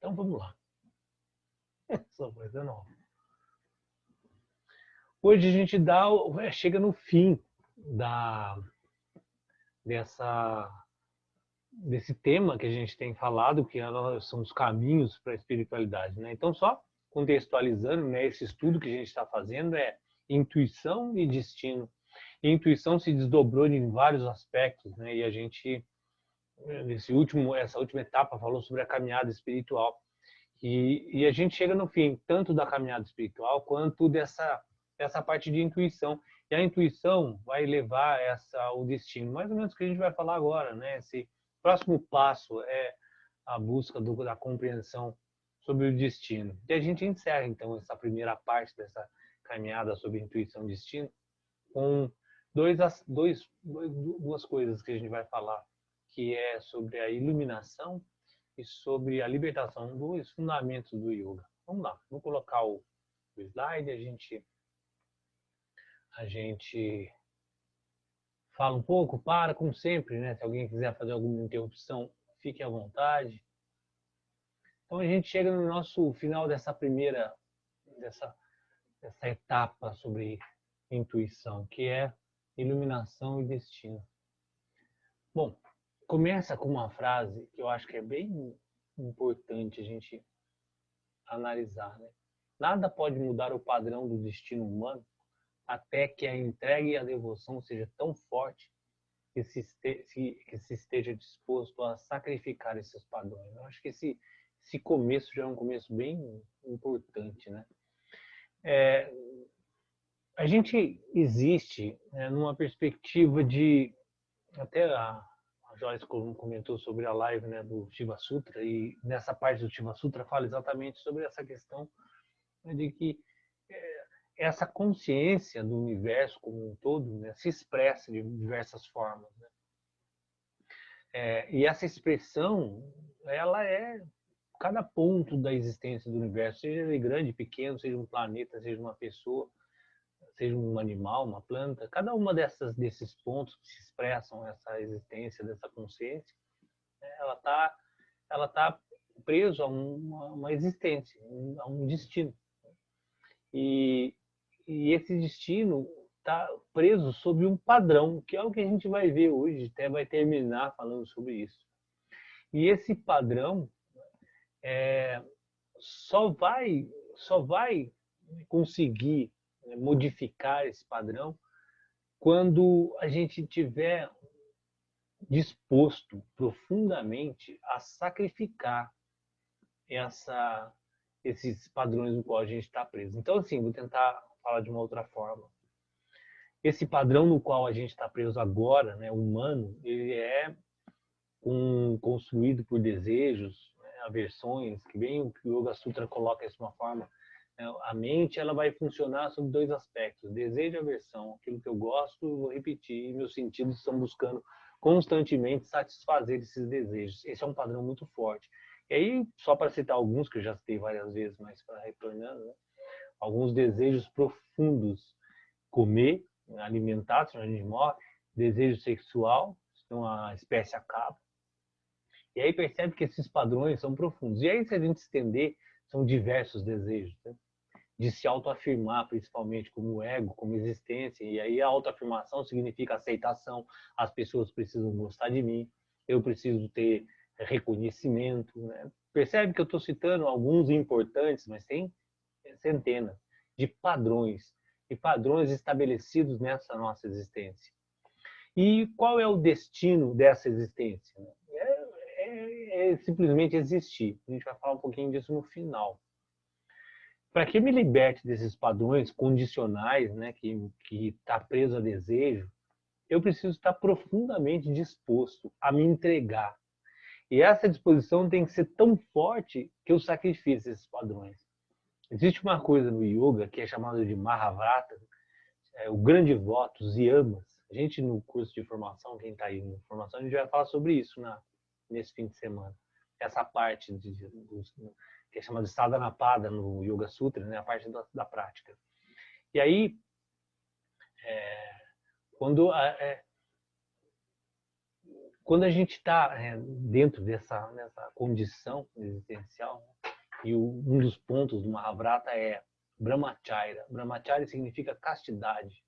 Então vamos lá. Essa coisa nova. Hoje a gente chega no fim desse tema que a gente tem falado, que são os caminhos para a espiritualidade, né? Então, só contextualizando, né, esse estudo que a gente está fazendo é intuição e destino. E a intuição se desdobrou em vários aspectos, né? E a gente, essa última etapa, falou sobre a caminhada espiritual. E a gente chega no fim, tanto da caminhada espiritual, quanto dessa parte de intuição. E a intuição vai levar o destino, mais ou menos o que a gente vai falar agora, né? Esse próximo passo é a busca da compreensão sobre o destino. E a gente encerra, então, essa primeira parte dessa caminhada sobre intuição e destino com duas coisas que a gente vai falar, que é sobre a iluminação e sobre a libertação, dos fundamentos do yoga. Vamos lá, vou colocar o slide, a gente fala um pouco, como sempre, né? Se alguém quiser fazer alguma interrupção, fique à vontade. Então a gente chega no nosso final dessa etapa sobre intuição, que é iluminação e destino. Bom, começa com uma frase que eu acho que é bem importante a gente analisar, né? Nada pode mudar o padrão do destino humano até que a entrega e a devoção seja tão forte que se esteja disposto a sacrificar esses padrões. Eu acho que esse começo já é um começo bem importante, né? A gente existe, né, numa perspectiva de... Até a Joyce comentou sobre a live, né, do Shiva Sutra, e nessa parte do Shiva Sutra fala exatamente sobre essa questão, né, de que essa consciência do universo como um todo, né, se expressa de diversas formas, né? E essa expressão, ela é cada ponto da existência do universo, seja ele grande, pequeno, seja um planeta, seja uma pessoa, seja um animal, uma planta, cada uma desses pontos que se expressam essa existência dessa consciência, né, ela tá preso a uma existência, a um destino. E esse destino está preso sob um padrão, que é o que a gente vai ver hoje, até vai terminar falando sobre isso. E esse padrão só vai conseguir modificar esse padrão quando a gente tiver disposto profundamente a sacrificar esses padrões no qual a gente está preso. Então, assim, vou tentar falar de uma outra forma. Esse padrão no qual a gente está preso agora, né, humano, ele é construído por desejos, né, aversões, que bem o Yoga Sutra coloca isso de uma forma. A mente, ela vai funcionar sobre dois aspectos: desejo e aversão. Aquilo que eu gosto, eu vou repetir, e meus sentidos estão buscando constantemente satisfazer esses desejos. Esse é um padrão muito forte. E aí, só para citar alguns, que eu já citei várias vezes, mas para retornando, né? Alguns desejos profundos: comer, alimentar, senão a gente morre; desejo sexual, senão a espécie acaba. E aí percebe que esses padrões são profundos. E aí, se a gente estender, são diversos desejos, né? De se autoafirmar, principalmente como ego, como existência. E aí a autoafirmação significa aceitação. As pessoas precisam gostar de mim, eu preciso ter reconhecimento, né? Percebe que eu estou citando alguns importantes, mas tem centenas de padrões, estabelecidos nessa nossa existência. E qual é o destino dessa existência? É simplesmente existir. A gente vai falar um pouquinho disso no final. Para que me liberte desses padrões condicionais, né, que está preso a desejo, eu preciso estar profundamente disposto a me entregar. E essa disposição tem que ser tão forte que eu sacrifique esses padrões. Existe uma coisa no yoga que é chamada de Mahavrata, o grande voto, os yamas. A gente, no curso de formação, quem está aí na formação, a gente vai falar sobre isso nesse fim de semana. Essa parte que é chamada de Sadhanapada no Yoga Sutra, né? A parte da prática. E aí, quando quando a gente está dentro nessa condição existencial, e um dos pontos do Mahabharata é Brahmacharya. Brahmacharya significa castidade,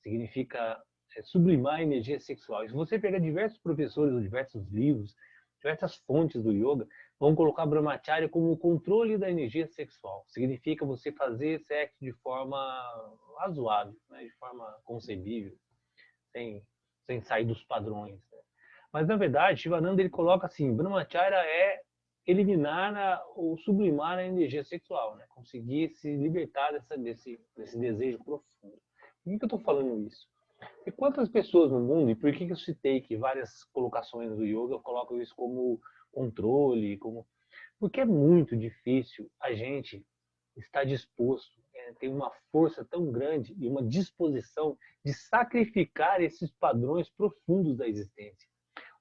significa sublimar a energia sexual. E se você pegar diversos professores ou diversos livros, diversas fontes do yoga, vão colocar Brahmacharya como o controle da energia sexual. Significa você fazer sexo de forma razoável, né? De forma concebível, sem sair dos padrões. Né? Mas, na verdade, Shivananda ele coloca assim, Brahmacharya é eliminar ou sublimar a energia sexual, né? Conseguir se libertar desse desejo profundo. Por que eu estou falando isso? E quantas pessoas no mundo, e por que eu citei que várias colocações do yoga colocam isso como controle, porque é muito difícil a gente estar disposto, tem uma força tão grande e uma disposição de sacrificar esses padrões profundos da existência.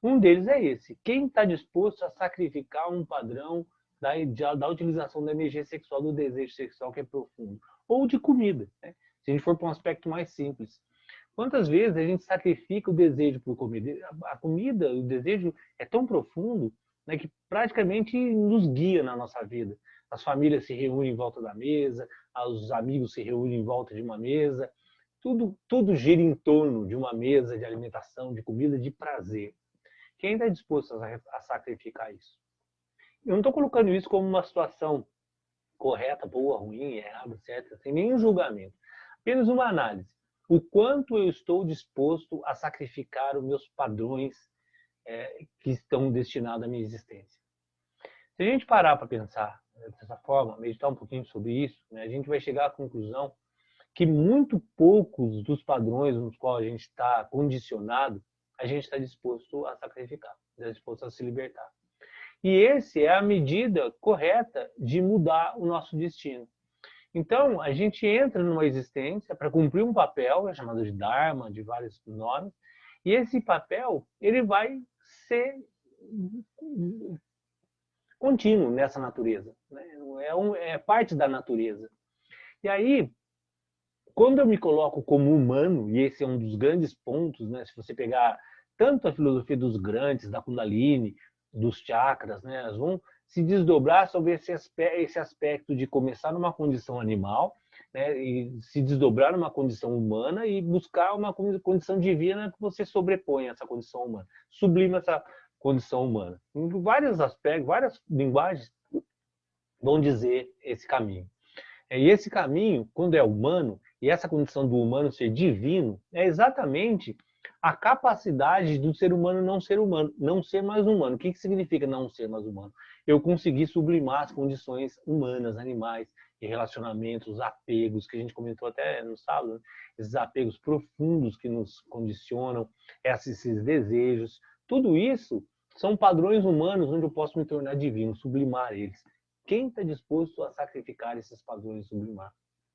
Um deles é esse. Quem está disposto a sacrificar um padrão da utilização da energia sexual, do desejo sexual que é profundo? Ou de comida, né? Se a gente for para um aspecto mais simples. Quantas vezes a gente sacrifica o desejo por comida? A comida, o desejo é tão profundo, né, que praticamente nos guia na nossa vida. As famílias se reúnem em volta da mesa, os amigos se reúnem em volta de uma mesa. Tudo gira em torno de uma mesa de alimentação, de comida, de prazer. Quem está disposto a sacrificar isso? Eu não estou colocando isso como uma situação correta, boa, ruim, errada, certa, sem nenhum julgamento. Apenas uma análise. O quanto eu estou disposto a sacrificar os meus padrões que estão destinados à minha existência. Se a gente parar para pensar dessa forma, meditar um pouquinho sobre isso, né, a gente vai chegar à conclusão que muito poucos dos padrões nos quais a gente está condicionado, a gente está disposto a sacrificar, está disposto a se libertar. E essa é a medida correta de mudar o nosso destino. Então, a gente entra numa existência para cumprir um papel, é chamado de Dharma, de vários nomes, e esse papel ele vai ser contínuo nessa natureza. Né? É parte da natureza. E aí, quando eu me coloco como humano, e esse é um dos grandes pontos, né? Se você pegar tanto a filosofia dos grandes, da Kundalini, dos chakras, né? Elas vão se desdobrar sobre esse aspecto de começar numa condição animal, né? E se desdobrar numa condição humana e buscar uma condição divina que você sobrepõe essa condição humana, sublima essa condição humana. Em vários aspectos, várias linguagens vão dizer esse caminho. E esse caminho, quando é humano, e essa condição do humano ser divino, é exatamente a capacidade do ser humano, não ser mais humano. O que significa não ser mais humano? Eu conseguir sublimar as condições humanas, animais, e relacionamentos, apegos, que a gente comentou até no sábado, né? Esses apegos profundos que nos condicionam, esses desejos, tudo isso são padrões humanos onde eu posso me tornar divino, sublimar eles. Quem está disposto a sacrificar esses padrões e sublimar?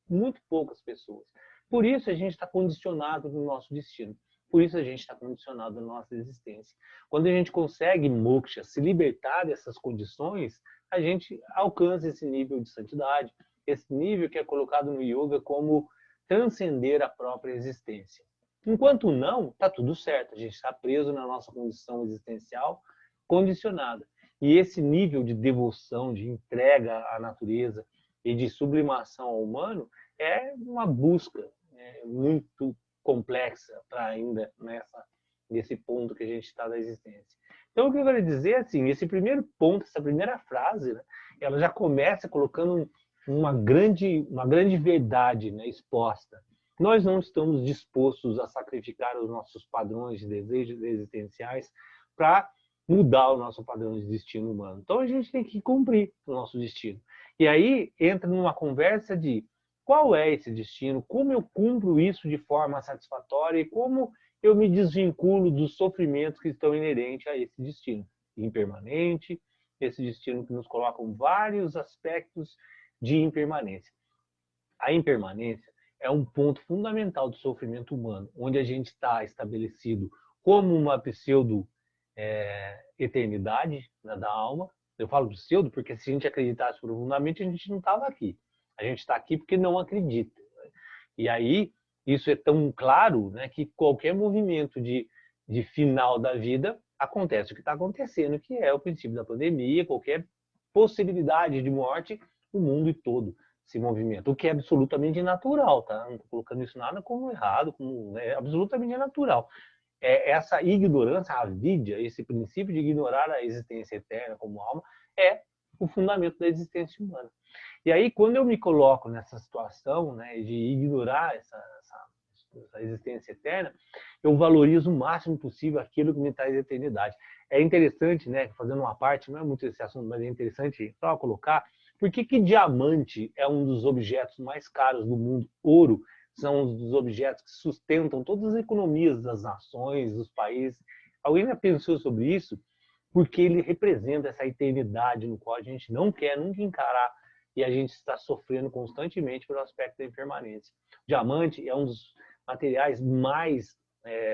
Muito poucas pessoas. Por isso a gente está condicionado no nosso destino. Por isso a gente está condicionado na nossa existência. Quando a gente consegue, moksha, se libertar dessas condições, a gente alcança esse nível de santidade, esse nível que é colocado no yoga como transcender a própria existência. Enquanto não, está tudo certo. A gente está preso na nossa condição existencial condicionada. E esse nível de devoção, de entrega à natureza e de sublimação ao humano é uma busca muito complexa para ainda nesse ponto que a gente está da existência. Então, o que eu quero dizer, assim, esse primeiro ponto, essa primeira frase, né, ela já começa colocando uma grande verdade, né, exposta. Nós não estamos dispostos a sacrificar os nossos padrões de desejos existenciais para mudar o nosso padrão de destino humano. Então a gente tem que cumprir o nosso destino. E aí entra numa conversa de qual é esse destino, como eu cumpro isso de forma satisfatória e como eu me desvinculo dos sofrimentos que estão inerentes a esse destino impermanente, esse destino que nos coloca em vários aspectos de impermanência. A impermanência é um ponto fundamental do sofrimento humano, onde a gente está estabelecido como uma pseudo-eternidade, né, da alma. Eu falo pseudo porque se a gente acreditasse profundamente, a gente não estava aqui. A gente está aqui porque não acredita. E aí, isso é tão claro, né, que qualquer movimento de final da vida acontece o que está acontecendo, que é o princípio da pandemia, qualquer possibilidade de morte, o mundo todo se movimenta, o que é absolutamente natural, tá? Não estou colocando isso nada como errado, como é absolutamente natural. Essa ignorância, a avidia, esse princípio de ignorar a existência eterna como alma, é o fundamento da existência humana. E aí, quando eu me coloco nessa situação, né, de ignorar essa existência eterna, eu valorizo o máximo possível aquilo que me traz eternidade. É interessante, né, fazendo uma parte, não é muito esse assunto, mas é interessante só colocar, por que diamante é um dos objetos mais caros do mundo? Ouro são um dos objetos que sustentam todas as economias das nações, dos países. Alguém já pensou sobre isso? Porque ele representa essa eternidade no qual a gente não quer nunca encarar e a gente está sofrendo constantemente pelo aspecto da impermanência. O diamante é um dos materiais mais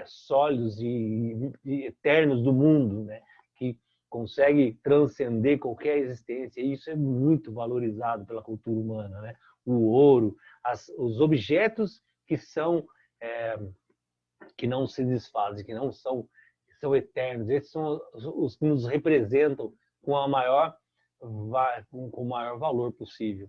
sólidos e eternos do mundo, né? Que consegue transcender qualquer existência, e isso é muito valorizado pela cultura humana, né? O ouro, os objetos que são que não se desfazem, que não são, são eternos, esses são os que nos representam com com o maior valor possível.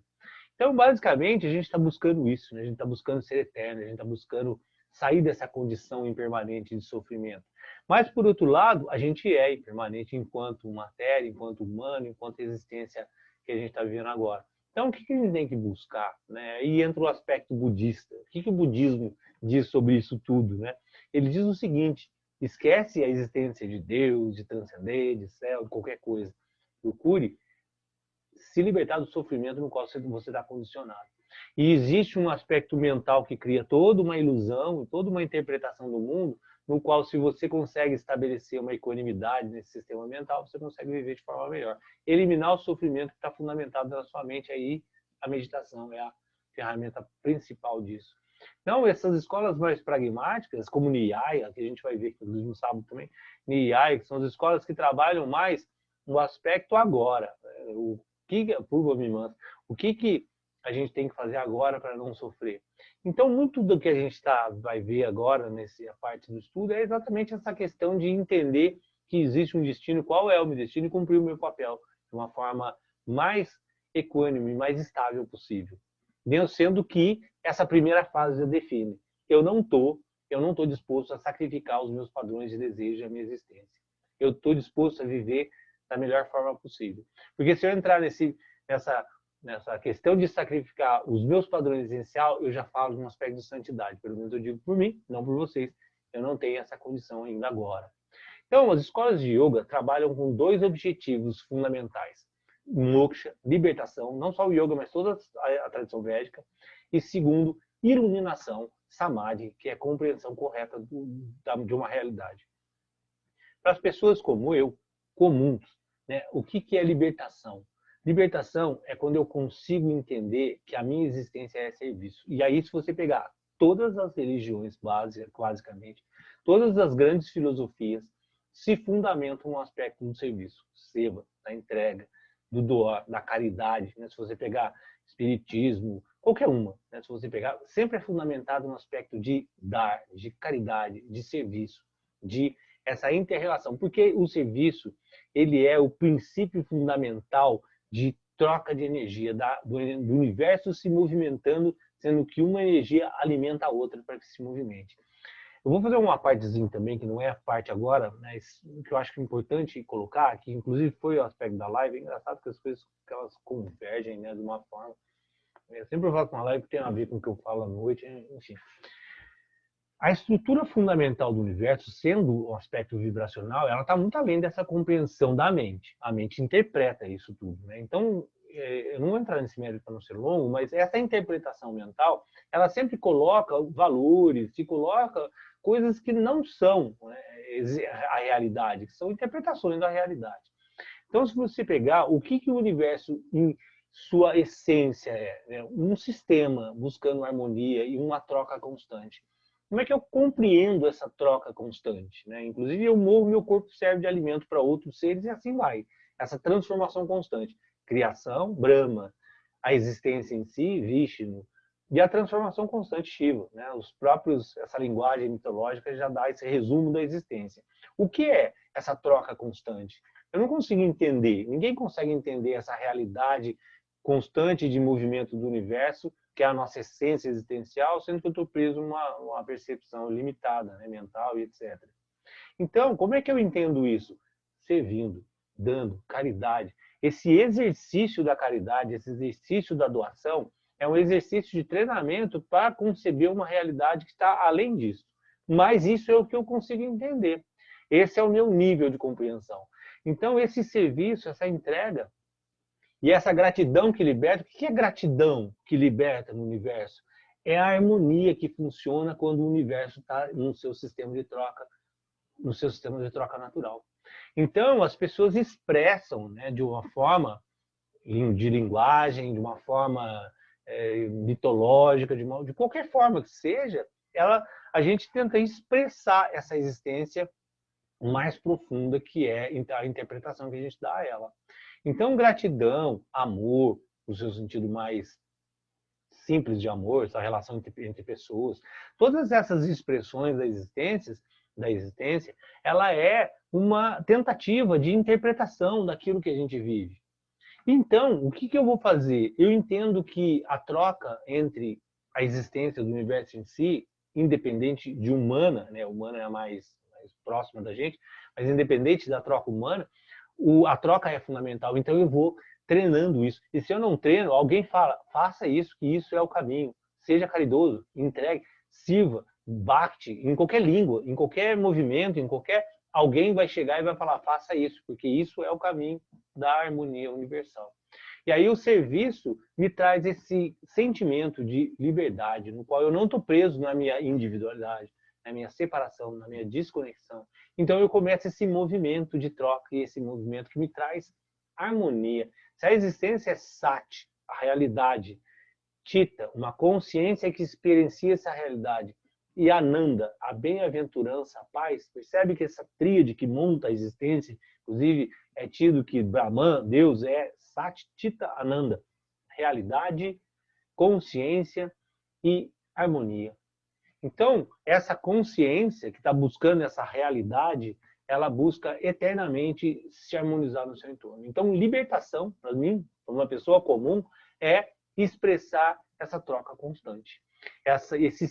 Então, basicamente, a gente está buscando isso, né? A gente está buscando ser eterno, a gente está buscando sair dessa condição impermanente de sofrimento. Mas, por outro lado, a gente é impermanente enquanto matéria, enquanto humano, enquanto existência que a gente está vivendo agora. Então, o que a gente tem que buscar? Né? Aí entra o aspecto budista. O que o budismo diz sobre isso tudo? Né? Ele diz o seguinte: esquece a existência de Deus, de transcender, de céu, de qualquer coisa. Procure se libertar do sofrimento no qual você está condicionado. E existe um aspecto mental que cria toda uma ilusão, toda uma interpretação do mundo, no qual, se você consegue estabelecer uma equanimidade nesse sistema mental, você consegue viver de forma melhor. Eliminar o sofrimento que está fundamentado na sua mente, aí a meditação é a ferramenta principal disso. Então, essas escolas mais pragmáticas, como Niyaya, que a gente vai ver que no sábado também, Niyaya, que são as escolas que trabalham mais o aspecto agora, o que a gente tem que fazer agora para não sofrer. Então, muito do que a gente vai ver agora nessa parte do estudo é exatamente essa questão de entender que existe um destino, qual é o meu destino, e cumprir o meu papel de uma forma mais equânime, mais estável possível. Sendo que essa primeira fase já define. Eu não estou disposto a sacrificar os meus padrões de desejo e a minha existência. Eu estou disposto a viver da melhor forma possível. Porque se eu entrar nessa questão de sacrificar os meus padrões essenciais, eu já falo de um aspecto de santidade. Pelo menos eu digo por mim, não por vocês. Eu não tenho essa condição ainda agora. Então, as escolas de yoga trabalham com dois objetivos fundamentais: moksha, libertação, não só o yoga, mas toda a tradição védica, e segundo, iluminação, samadhi, que é a compreensão correta de uma realidade. Para as pessoas como eu, comuns, né, o que é libertação? Libertação é quando eu consigo entender que a minha existência é serviço. E aí, se você pegar todas as religiões basicamente, todas as grandes filosofias se fundamentam no aspecto do serviço, seva, da entrega, do doar, da caridade. Né? Se você pegar espiritismo, qualquer uma, né? Se você pegar, sempre é fundamentado no aspecto de dar, de caridade, de serviço, de essa inter-relação. Porque o serviço, ele é o princípio fundamental de troca de energia, do universo se movimentando, sendo que uma energia alimenta a outra para que se movimente. Eu vou fazer uma partezinha também, que não é a parte agora, mas que eu acho que é importante colocar, que inclusive foi o aspecto da live. É engraçado que as coisas que elas convergem, né, de uma forma. Eu sempre faço uma live que tem a ver com o que eu falo à noite, enfim. A estrutura fundamental do universo, sendo o aspecto vibracional, ela está muito além dessa compreensão da mente. A mente interpreta isso tudo, né? Então, eu não vou entrar nesse mérito para não ser longo, mas essa interpretação mental, ela sempre coloca valores, se coloca coisas que não são, né, a realidade, que são interpretações da realidade. Então, se você pegar o que o universo, em sua essência, é, né, um sistema buscando harmonia e uma troca constante. Como é que eu compreendo essa troca constante? Né? Inclusive, eu movo, meu corpo serve de alimento para outros seres e assim vai. Essa transformação constante. Criação, Brahma. A existência em si, Vishnu. E a transformação constante Shiva, né? Essa linguagem mitológica já dá esse resumo da existência. O que é essa troca constante? Eu não consigo entender, ninguém consegue entender essa realidade constante de movimento do universo, que é a nossa essência existencial, sendo que eu estou preso uma percepção limitada, né? Mental e etc. Então, como é que eu entendo isso? Servindo, dando, caridade. Esse exercício da caridade, esse exercício da doação, é um exercício de treinamento para conceber uma realidade que está além disso. Mas isso é o que eu consigo entender. Esse é o meu nível de compreensão. Então, esse serviço, essa entrega e essa gratidão que liberta, o que é gratidão que liberta no universo? É a harmonia que funciona quando o universo está no seu sistema de troca, no seu sistema de troca natural. Então, as pessoas expressam, né, de uma forma de linguagem, de uma forma mitológica, de qualquer forma que seja, a gente tenta expressar essa existência mais profunda que é a interpretação que a gente dá a ela. Então, gratidão, amor, no seu sentido mais simples de amor, essa relação entre pessoas, todas essas expressões da existência, ela é uma tentativa de interpretação daquilo que a gente vive. Então, o que eu vou fazer? Eu entendo que a troca entre a existência do universo em si, independente de humana, né? Humana é a mais próxima da gente, mas independente da troca humana, a troca é fundamental. Então, eu vou treinando isso. E se eu não treino, alguém fala, faça isso, que isso é o caminho. Seja caridoso, entregue, sirva, bhakti, em qualquer língua, em qualquer movimento, em qualquer... Alguém vai chegar e vai falar, faça isso, porque isso é o caminho da harmonia universal. E aí o serviço me traz esse sentimento de liberdade, no qual eu não estou preso na minha individualidade, na minha separação, na minha desconexão. Então eu começo esse movimento de troca e esse movimento que me traz harmonia. Se a existência é sati, a realidade, Chita, uma consciência que experiencia essa realidade, e Ananda, a bem-aventurança, a paz, percebe que essa tríade que monta a existência, inclusive é tido que Brahman, Deus, é Sat, Chita, Ananda, realidade, consciência e harmonia. Então, essa consciência que está buscando essa realidade, ela busca eternamente se harmonizar no seu entorno. Então, libertação, para mim, para uma pessoa comum, é expressar essa troca constante, esse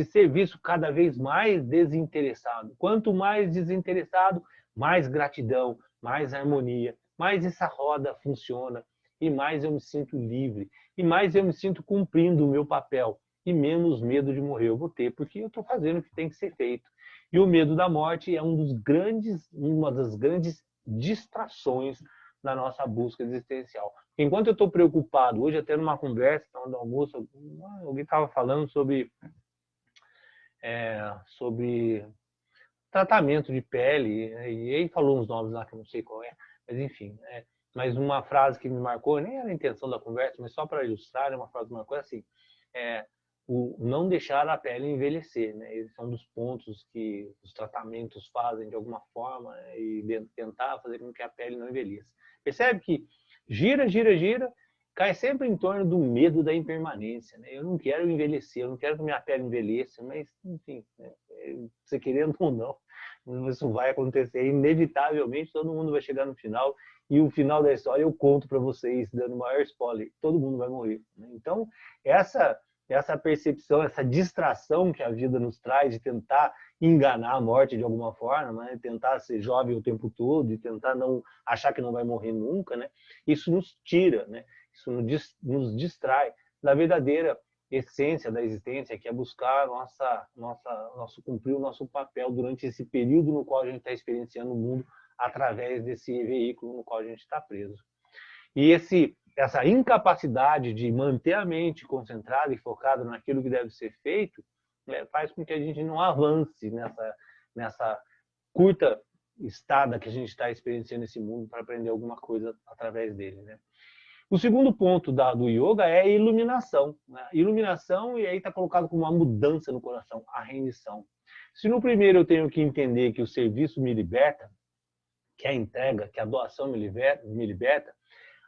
serviço cada vez mais desinteressado. Quanto mais desinteressado, mais gratidão, mais harmonia, mais essa roda funciona e mais eu me sinto livre e mais eu me sinto cumprindo o meu papel e menos medo de morrer eu vou ter, porque eu estou fazendo o que tem que ser feito. E o medo da morte é uma das grandes distrações na nossa busca existencial. Enquanto eu estou preocupado, hoje até numa conversa, na hora do almoço, alguém estava falando sobre tratamento de pele, e aí falou uns nomes lá que eu não sei qual é, mas enfim. Mas uma frase que me marcou, nem era a intenção da conversa, mas só para ilustrar, uma frase que me marcou assim, o não deixar a pele envelhecer, né? Esse é um dos pontos que os tratamentos fazem de alguma forma, né? E tentar fazer com que a pele não envelheça. Percebe que gira, gira, gira, cai sempre em torno do medo da impermanência, né? Eu não quero envelhecer, eu não quero que minha pele envelheça, mas, enfim, né? Você querendo ou não, isso vai acontecer. Inevitavelmente, todo mundo vai chegar no final, e o final da história eu conto para vocês, dando o maior spoiler, todo mundo vai morrer, né? Então, essa percepção, essa distração que a vida nos traz de tentar enganar a morte de alguma forma, né? Tentar ser jovem o tempo todo e tentar não achar que não vai morrer nunca, né? Isso nos tira, né? Isso nos distrai da verdadeira essência da existência, que é buscar cumprir o nosso papel durante esse período no qual a gente está experienciando o mundo através desse veículo no qual a gente está preso. E essa incapacidade de manter a mente concentrada e focada naquilo que deve ser feito, né, faz com que a gente não avance nessa curta estada que a gente está experienciando esse mundo para aprender alguma coisa através dele, né? O segundo ponto do yoga é a iluminação, né? Iluminação, e aí está colocado como uma mudança no coração, a rendição. Se no primeiro eu tenho que entender que o serviço me liberta, que a entrega, que a doação me liberta,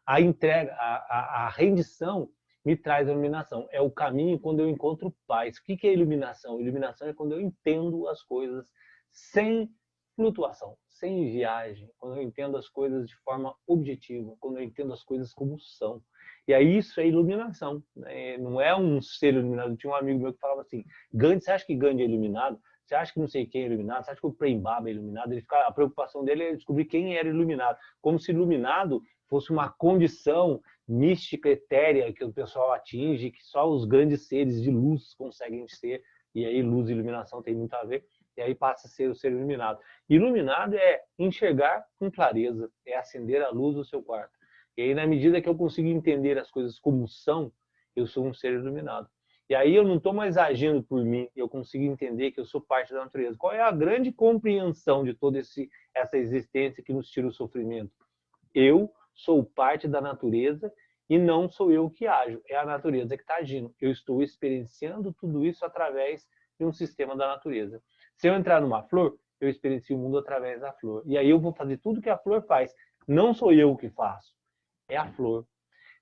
a entrega, a rendição me traz a iluminação. É o caminho quando eu encontro paz. O que é iluminação? Iluminação é quando eu entendo as coisas sem flutuação, sem viagem, quando eu entendo as coisas de forma objetiva, quando eu entendo as coisas como são. E aí isso é iluminação, né? Não é um ser iluminado. Tinha um amigo meu que falava assim, Gandhi, você acha que Gandhi é iluminado? Você acha que não sei quem é iluminado? Você acha que o Prem Baba é iluminado? A preocupação dele é descobrir quem era iluminado. Como se iluminado fosse uma condição mística, etérea, que o pessoal atinge, que só os grandes seres de luz conseguem ser. E aí luz e iluminação tem muito a ver. E aí passa a ser o ser iluminado. Iluminado é enxergar com clareza, é acender a luz do seu quarto. E aí, na medida que eu consigo entender as coisas como são, eu sou um ser iluminado. E aí eu não estou mais agindo por mim, eu consigo entender que eu sou parte da natureza. Qual é a grande compreensão de toda essa existência que nos tira o sofrimento? Eu sou parte da natureza e não sou eu que ajo, é a natureza que está agindo. Eu estou experienciando tudo isso através de um sistema da natureza. Se eu entrar numa flor, eu experiencio o mundo através da flor. E aí eu vou fazer tudo que a flor faz. Não sou eu que faço, é a flor.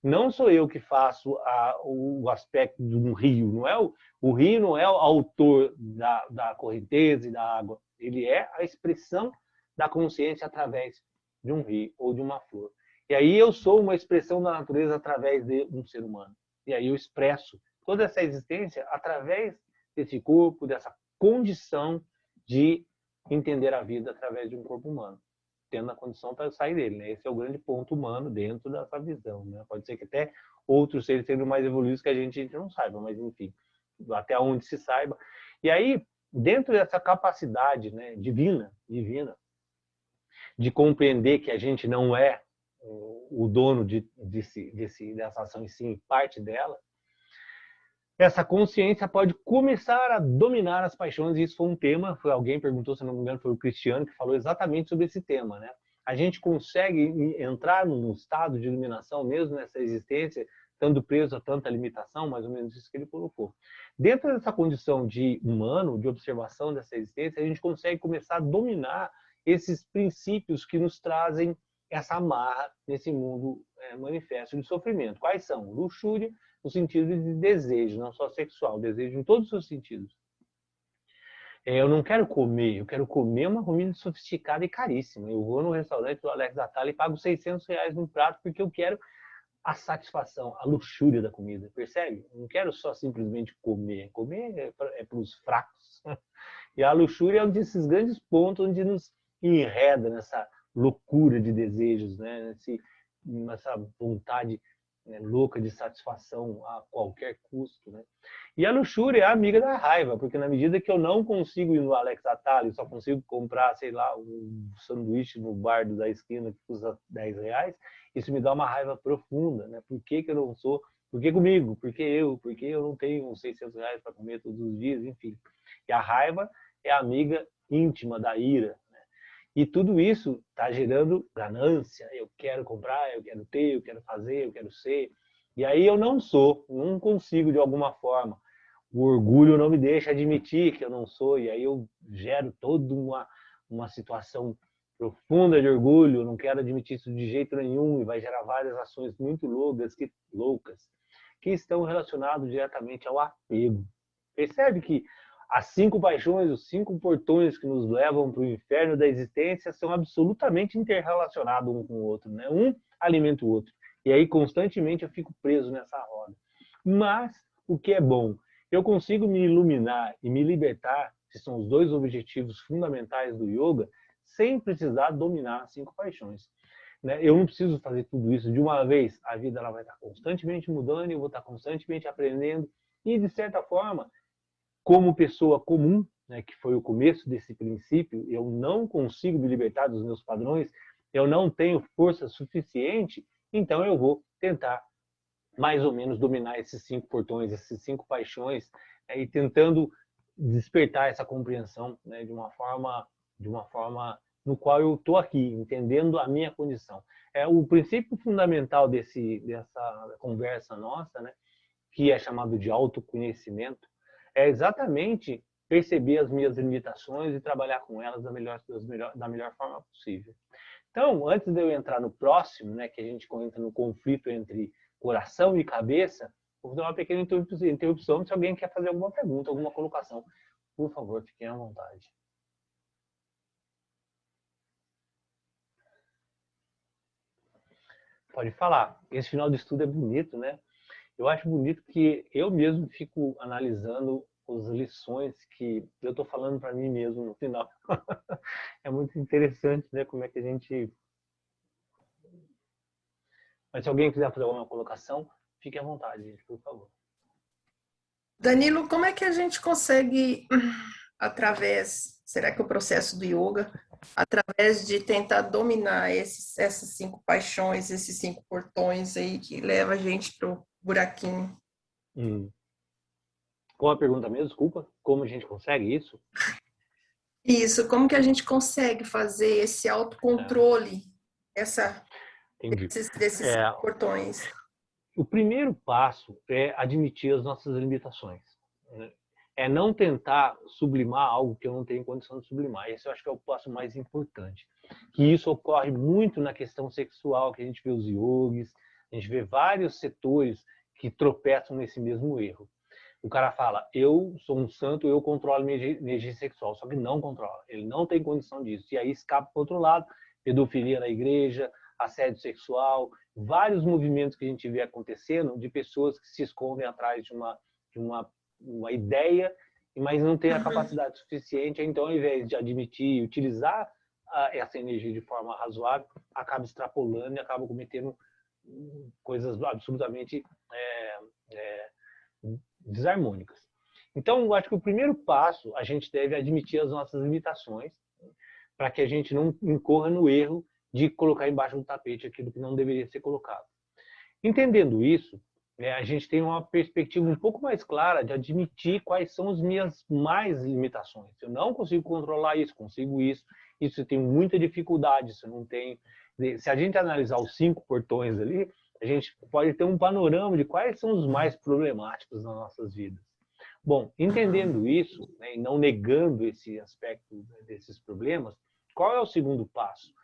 Não sou eu que faço o aspecto de um rio. Não é o rio não é o autor da correnteza e da água. Ele é a expressão da consciência através de um rio ou de uma flor. E aí eu sou uma expressão da natureza através de um ser humano. E aí eu expresso toda essa existência através desse corpo, dessa condição de entender a vida através de um corpo humano, tendo a condição para sair dele, né? Esse é o grande ponto humano dentro dessa visão, né? Pode ser que até outros seres sejam mais evoluídos que a gente não saiba, mas enfim, até onde se saiba. E aí, dentro dessa capacidade, né, divina, de compreender que a gente não é o dono dessa ação e sim parte dela, essa consciência pode começar a dominar as paixões. E isso foi um tema, alguém perguntou, se não me engano, foi o Cristiano, que falou exatamente sobre esse tema, né? A gente consegue entrar num estado de iluminação mesmo nessa existência, estando preso a tanta limitação, mais ou menos isso que ele colocou. Dentro dessa condição de humano, de observação dessa existência, a gente consegue começar a dominar esses princípios que nos trazem essa amarra nesse mundo manifesto de sofrimento. Quais são? Luxúria, no sentido de desejo, não só sexual, desejo em todos os seus sentidos. Eu não quero comer, eu quero comer uma comida sofisticada e caríssima. Eu vou no restaurante do Alex Atala e pago R$600 num prato porque eu quero a satisfação, a luxúria da comida, percebe? Eu não quero só simplesmente comer. Comer é para os fracos. E a luxúria é um desses grandes pontos onde nos enreda nessa loucura de desejos, né? Nessa vontade louca de satisfação a qualquer custo, né? E a luxúria é a amiga da raiva, porque na medida que eu não consigo ir no Alex Atala e só consigo comprar, sei lá, um sanduíche no bar da esquina que custa R$10, isso me dá uma raiva profunda, né? Por que eu não sou? Por que comigo? Por que eu? Por que eu não tenho R$600 para comer todos os dias? Enfim. E a raiva é a amiga íntima da ira. E tudo isso está gerando ganância. Eu quero comprar, eu quero ter, eu quero fazer, eu quero ser. E aí eu não sou, não consigo de alguma forma. O orgulho não me deixa admitir que eu não sou. E aí eu gero toda uma situação profunda de orgulho. Eu não quero admitir isso de jeito nenhum. E vai gerar várias ações muito loucas que estão relacionadas diretamente ao apego. Percebe que as 5 paixões, os 5 portões que nos levam para o inferno da existência são absolutamente interrelacionados um com o outro, né? Um alimenta o outro. E aí, constantemente, eu fico preso nessa roda. Mas, o que é bom? Eu consigo me iluminar e me libertar, que são os 2 objetivos fundamentais do yoga, sem precisar dominar as 5 paixões. Eu não preciso fazer tudo isso de uma vez. A vida ela vai estar constantemente mudando, eu vou estar constantemente aprendendo. E, de certa forma, como pessoa comum, né, que foi o começo desse princípio, eu não consigo me libertar dos meus padrões, eu não tenho força suficiente, então eu vou tentar mais ou menos dominar esses 5 portões, essas 5 paixões, e tentando despertar essa compreensão, né, de uma forma no qual eu estou aqui, entendendo a minha condição. O princípio fundamental dessa conversa nossa, né, que é chamado de autoconhecimento, é exatamente perceber as minhas limitações e trabalhar com elas da melhor forma possível. Então, antes de eu entrar no próximo, né, que a gente entra no conflito entre coração e cabeça, Vou fazer uma pequena interrupção se alguém quer fazer alguma pergunta, alguma colocação. Por favor, fiquem à vontade. Pode falar. Esse final de estudo é bonito, né? Eu acho bonito que eu mesmo fico analisando as lições que eu estou falando para mim mesmo no final. É muito interessante, né? Como é que a gente... Mas se alguém quiser fazer alguma colocação, fique à vontade, gente, por favor. Danilo, como é que a gente consegue, será que o processo do yoga, através de tentar dominar essas 5 paixões, esses 5 portões aí que leva a gente pro buraquinho? Qual a pergunta mesmo? Desculpa. Como a gente consegue isso? Isso, como que a gente consegue fazer esse autocontrole, Entendi. desses 5 portões? O primeiro passo é admitir as nossas limitações, né? É não tentar sublimar algo que eu não tenho condição de sublimar. Esse eu acho que é o passo mais importante. Que isso ocorre muito na questão sexual, que a gente vê os yogis, a gente vê vários setores que tropeçam nesse mesmo erro. O cara fala, eu sou um santo, eu controlo minha energia sexual, só que não controla. Ele não tem condição disso. E aí escapa para o outro lado, pedofilia na igreja, assédio sexual, vários movimentos que a gente vê acontecendo de pessoas que se escondem atrás de uma ideia, mas não tem a capacidade suficiente. Então, ao invés de admitir e utilizar essa energia de forma razoável, acaba extrapolando e acaba cometendo coisas absolutamente desarmônicas. Então, eu acho que o primeiro passo, a gente deve admitir as nossas limitações, para que a gente não incorra no erro de colocar embaixo do tapete aquilo que não deveria ser colocado. Entendendo isso, a gente tem uma perspectiva um pouco mais clara de admitir quais são as minhas mais limitações. Eu não consigo controlar isso, consigo isso eu tenho muita dificuldade, isso eu não tenho. Se a gente analisar os 5 portões ali, a gente pode ter um panorama de quais são os mais problemáticos nas nossas vidas. Bom, entendendo isso, né, e não negando esse aspecto desses problemas, qual é o segundo passo?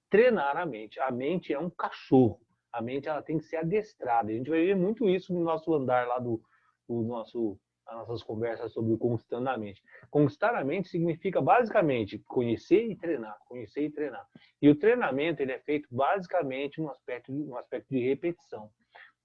Treinar a mente. A mente é um cachorro. A mente ela tem que ser adestrada. A gente vai ver muito isso no nosso andar lá as nossas conversas sobre conquistando a mente. Conquistar a mente significa basicamente conhecer e treinar, conhecer e treinar. E o treinamento ele é feito basicamente no aspecto de repetição.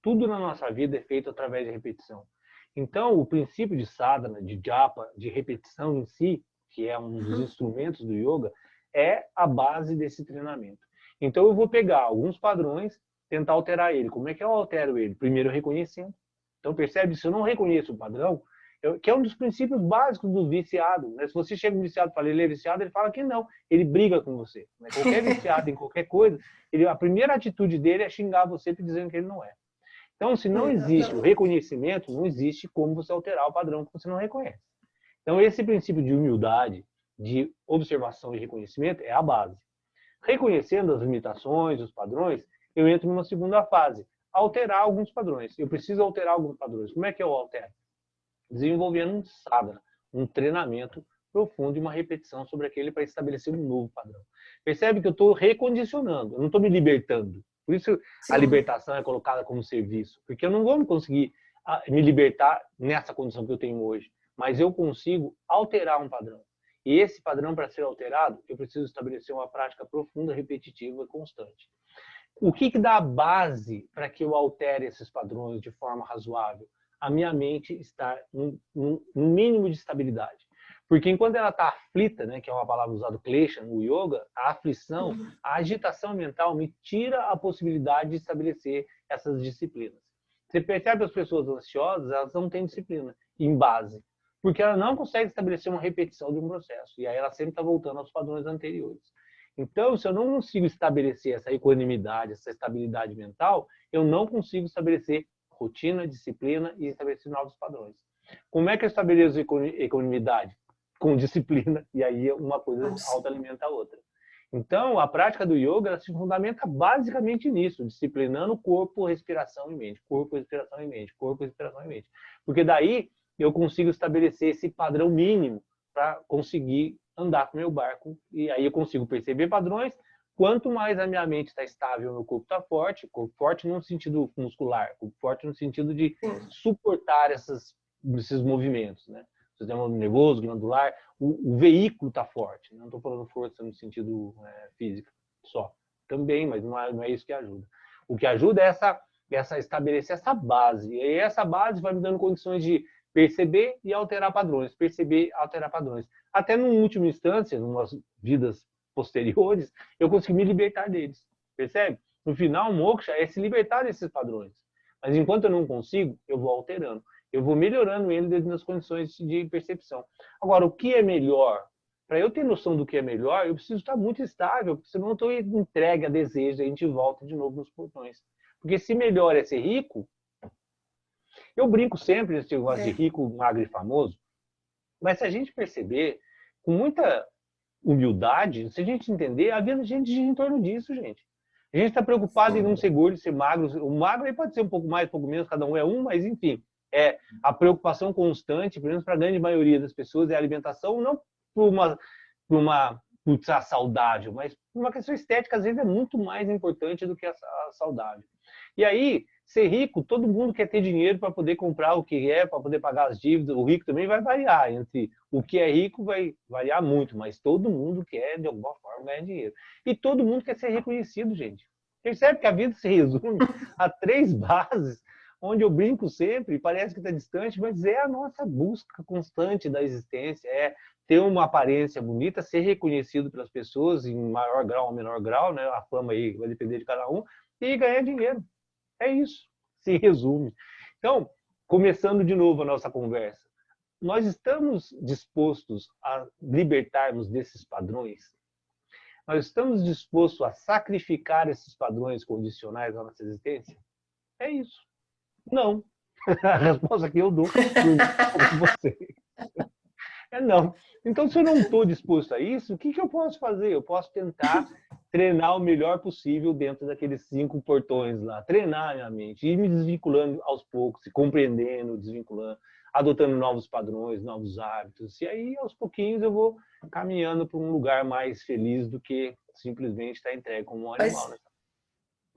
Tudo na nossa vida é feito através de repetição. Então, o princípio de sadhana, de japa, de repetição em si, que é um dos instrumentos do yoga, é a base desse treinamento. Então, eu vou pegar alguns padrões, tentar alterar ele. Como é que eu altero ele? Primeiro, reconhecendo. Então, percebe? Se eu não reconheço o padrão, que é um dos princípios básicos do viciado, né? Se você chega um viciado e fala, ele é viciado, ele fala que não. Ele briga com você. Né? Qualquer viciado em qualquer coisa, a primeira atitude dele é xingar você dizendo que ele não é. Então, se não existe o reconhecimento, não existe como você alterar o padrão que você não reconhece. Então, esse princípio de humildade, de observação e reconhecimento é a base. Reconhecendo as limitações, os padrões, eu entro numa segunda fase, alterar alguns padrões. Eu preciso alterar alguns padrões. Como é que eu altero? Desenvolvendo um sadhana, um treinamento profundo e uma repetição sobre aquele para estabelecer um novo padrão. Percebe que eu estou recondicionando, eu não estou me libertando. Por isso a libertação é colocada como serviço, porque eu não vou conseguir me libertar nessa condição que eu tenho hoje, mas eu consigo alterar um padrão. E esse padrão, para ser alterado, eu preciso estabelecer uma prática profunda, repetitiva e constante. O que dá a base para que eu altere esses padrões de forma razoável? A minha mente estar num mínimo de estabilidade. Porque enquanto ela está aflita, né, que é uma palavra usada klesha no yoga, a aflição, a agitação mental me tira a possibilidade de estabelecer essas disciplinas. Você percebe as pessoas ansiosas, elas não têm disciplina em base, porque ela não consegue estabelecer uma repetição de um processo. E aí ela sempre está voltando aos padrões anteriores. Então, se eu não consigo estabelecer essa equanimidade, essa estabilidade mental, eu não consigo estabelecer rotina, disciplina e estabelecer novos padrões. Como é que eu estabeleço equanimidade? Com disciplina, e aí uma coisa autoalimenta a outra. Então, a prática do yoga ela se fundamenta basicamente nisso, disciplinando corpo, respiração e mente. Corpo, respiração e mente. Corpo, respiração e mente. Porque daí eu consigo estabelecer esse padrão mínimo para conseguir andar com o meu barco. E aí eu consigo perceber padrões, quanto mais a minha mente está estável, meu corpo forte no sentido muscular, corpo forte no sentido de suportar esses movimentos, né? Sistema nervoso, glandular, o veículo está forte. Não estou falando força no sentido físico só. Também, mas não é isso que ajuda. O que ajuda é estabelecer essa base. E aí essa base vai me dando condições de perceber e alterar padrões. Perceber, alterar padrões. Até numa última instância, em umas vidas posteriores, eu consegui me libertar deles. Percebe? No final, o moksha é se libertar desses padrões. Mas enquanto eu não consigo, eu vou alterando. Eu vou melhorando ele dentro das condições de percepção. Agora, o que é melhor? Para eu ter noção do que é melhor, eu preciso estar muito estável, porque senão eu estou entregue a desejo, a gente volta de novo nos portões. Porque se melhor é ser rico, eu brinco sempre nesse negócio de rico, magro e famoso, mas se a gente perceber, com muita humildade, se a gente entender, a vida da gente gira em torno disso, gente. A gente está preocupado em não ser gordo, ser magro. O magro aí pode ser um pouco mais, um pouco menos, cada um é um, mas enfim. É a preocupação constante, pelo menos para a grande maioria das pessoas, é a alimentação, não por estar saudável, mas por uma questão estética, às vezes é muito mais importante do que a saudável. E aí, ser rico, todo mundo quer ter dinheiro para poder comprar o que é, para poder pagar as dívidas. O rico também vai variar entre o que é rico, vai variar muito, mas todo mundo quer, de alguma forma, ganhar dinheiro. E todo mundo quer ser reconhecido, gente. Percebe que a vida se resume a 3 bases, onde eu brinco sempre, parece que está distante, mas é a nossa busca constante da existência, é ter uma aparência bonita, ser reconhecido pelas pessoas em maior grau ou menor grau, né? A fama aí vai depender de cada um, e ganhar dinheiro. É isso, se resume. Então, começando de novo a nossa conversa, nós estamos dispostos a libertarmos desses padrões? Nós estamos dispostos a sacrificar esses padrões condicionais à nossa existência? É isso. Não. A resposta que eu dou para você é não. Então, se eu não estou disposto a isso, o que eu posso fazer? Eu posso tentar treinar o melhor possível dentro daqueles 5 portões lá. Treinar a minha mente, ir me desvinculando aos poucos, se compreendendo, desvinculando, adotando novos padrões, novos hábitos. E aí, aos pouquinhos, eu vou caminhando para um lugar mais feliz do que simplesmente estar entregue como um animal.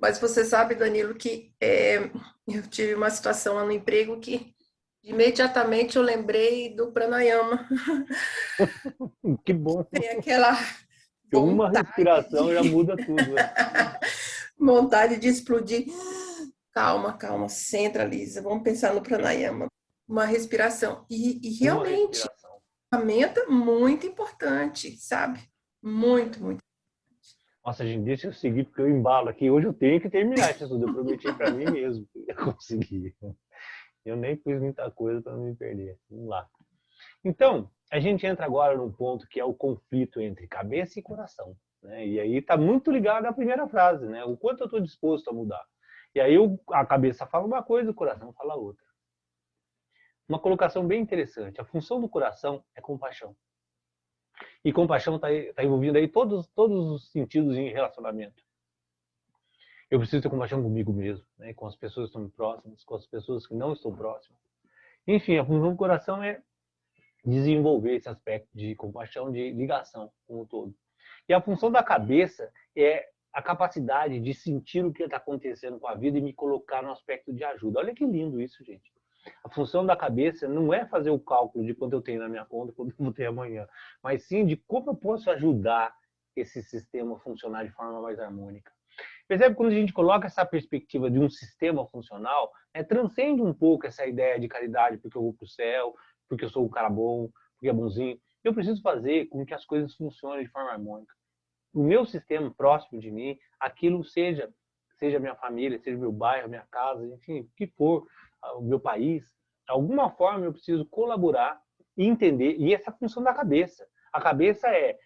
Mas você sabe, Danilo, que eu tive uma situação lá no emprego que imediatamente eu lembrei do pranayama. Que bom. Tem aquela uma vontade respiração já muda tudo. Né? Vontade de explodir. Calma, calma, centraliza. Vamos pensar no pranayama. Uma respiração. E realmente, a ferramenta muito importante, sabe? Muito, muito. Nossa, gente, deixa eu seguir, porque eu embalo aqui. Hoje eu tenho que terminar isso tudo. Eu prometi para mim mesmo que ia conseguir. Eu nem fiz muita coisa para não me perder. Vamos lá. Então, a gente entra agora num ponto que é o conflito entre cabeça e coração. Né? E aí está muito ligado à primeira frase, né? O quanto eu estou disposto a mudar. E aí a cabeça fala uma coisa, o coração fala outra. Uma colocação bem interessante. A função do coração é compaixão. E compaixão está envolvida aí todos os sentidos em relacionamento. Eu preciso ter compaixão comigo mesmo, né? Com as pessoas que estão próximas, com as pessoas que não estão próximas. Enfim, a função do coração é desenvolver esse aspecto de compaixão, de ligação com o todo. E a função da cabeça é a capacidade de sentir o que está acontecendo com a vida e me colocar no aspecto de ajuda. Olha que lindo isso, gente. A função da cabeça não é fazer o cálculo de quanto eu tenho na minha conta, quanto eu vou ter amanhã, mas sim de como eu posso ajudar esse sistema a funcionar de forma mais harmônica. Percebe quando a gente coloca essa perspectiva de um sistema funcional, transcende um pouco essa ideia de caridade porque eu vou para o céu, porque eu sou um cara bom, porque é bonzinho. Eu preciso fazer com que as coisas funcionem de forma harmônica. O meu sistema próximo de mim, aquilo seja minha família, seja meu bairro, minha casa, enfim, o que for, o meu país, de alguma forma eu preciso colaborar e entender, e essa é a função da cabeça. A cabeça é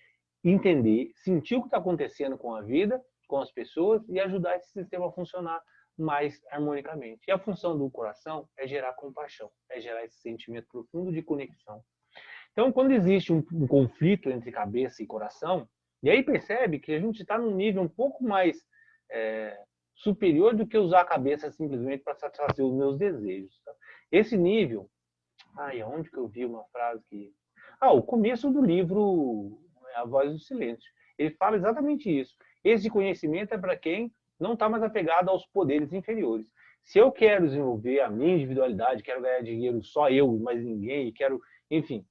entender, sentir o que está acontecendo com a vida, com as pessoas e ajudar esse sistema a funcionar mais harmonicamente. E a função do coração é gerar compaixão, é gerar esse sentimento profundo de conexão. Então, quando existe um conflito entre cabeça e coração, e aí percebe que a gente está num nível um pouco mais superior do que usar a cabeça simplesmente para satisfazer os meus desejos. Tá? Esse nível... onde que eu vi uma frase que... o começo do livro A Voz do Silêncio. Ele fala exatamente isso. Esse conhecimento é para quem não está mais apegado aos poderes inferiores. Se eu quero desenvolver a minha individualidade, quero ganhar dinheiro só eu e mais ninguém, quero, enfim,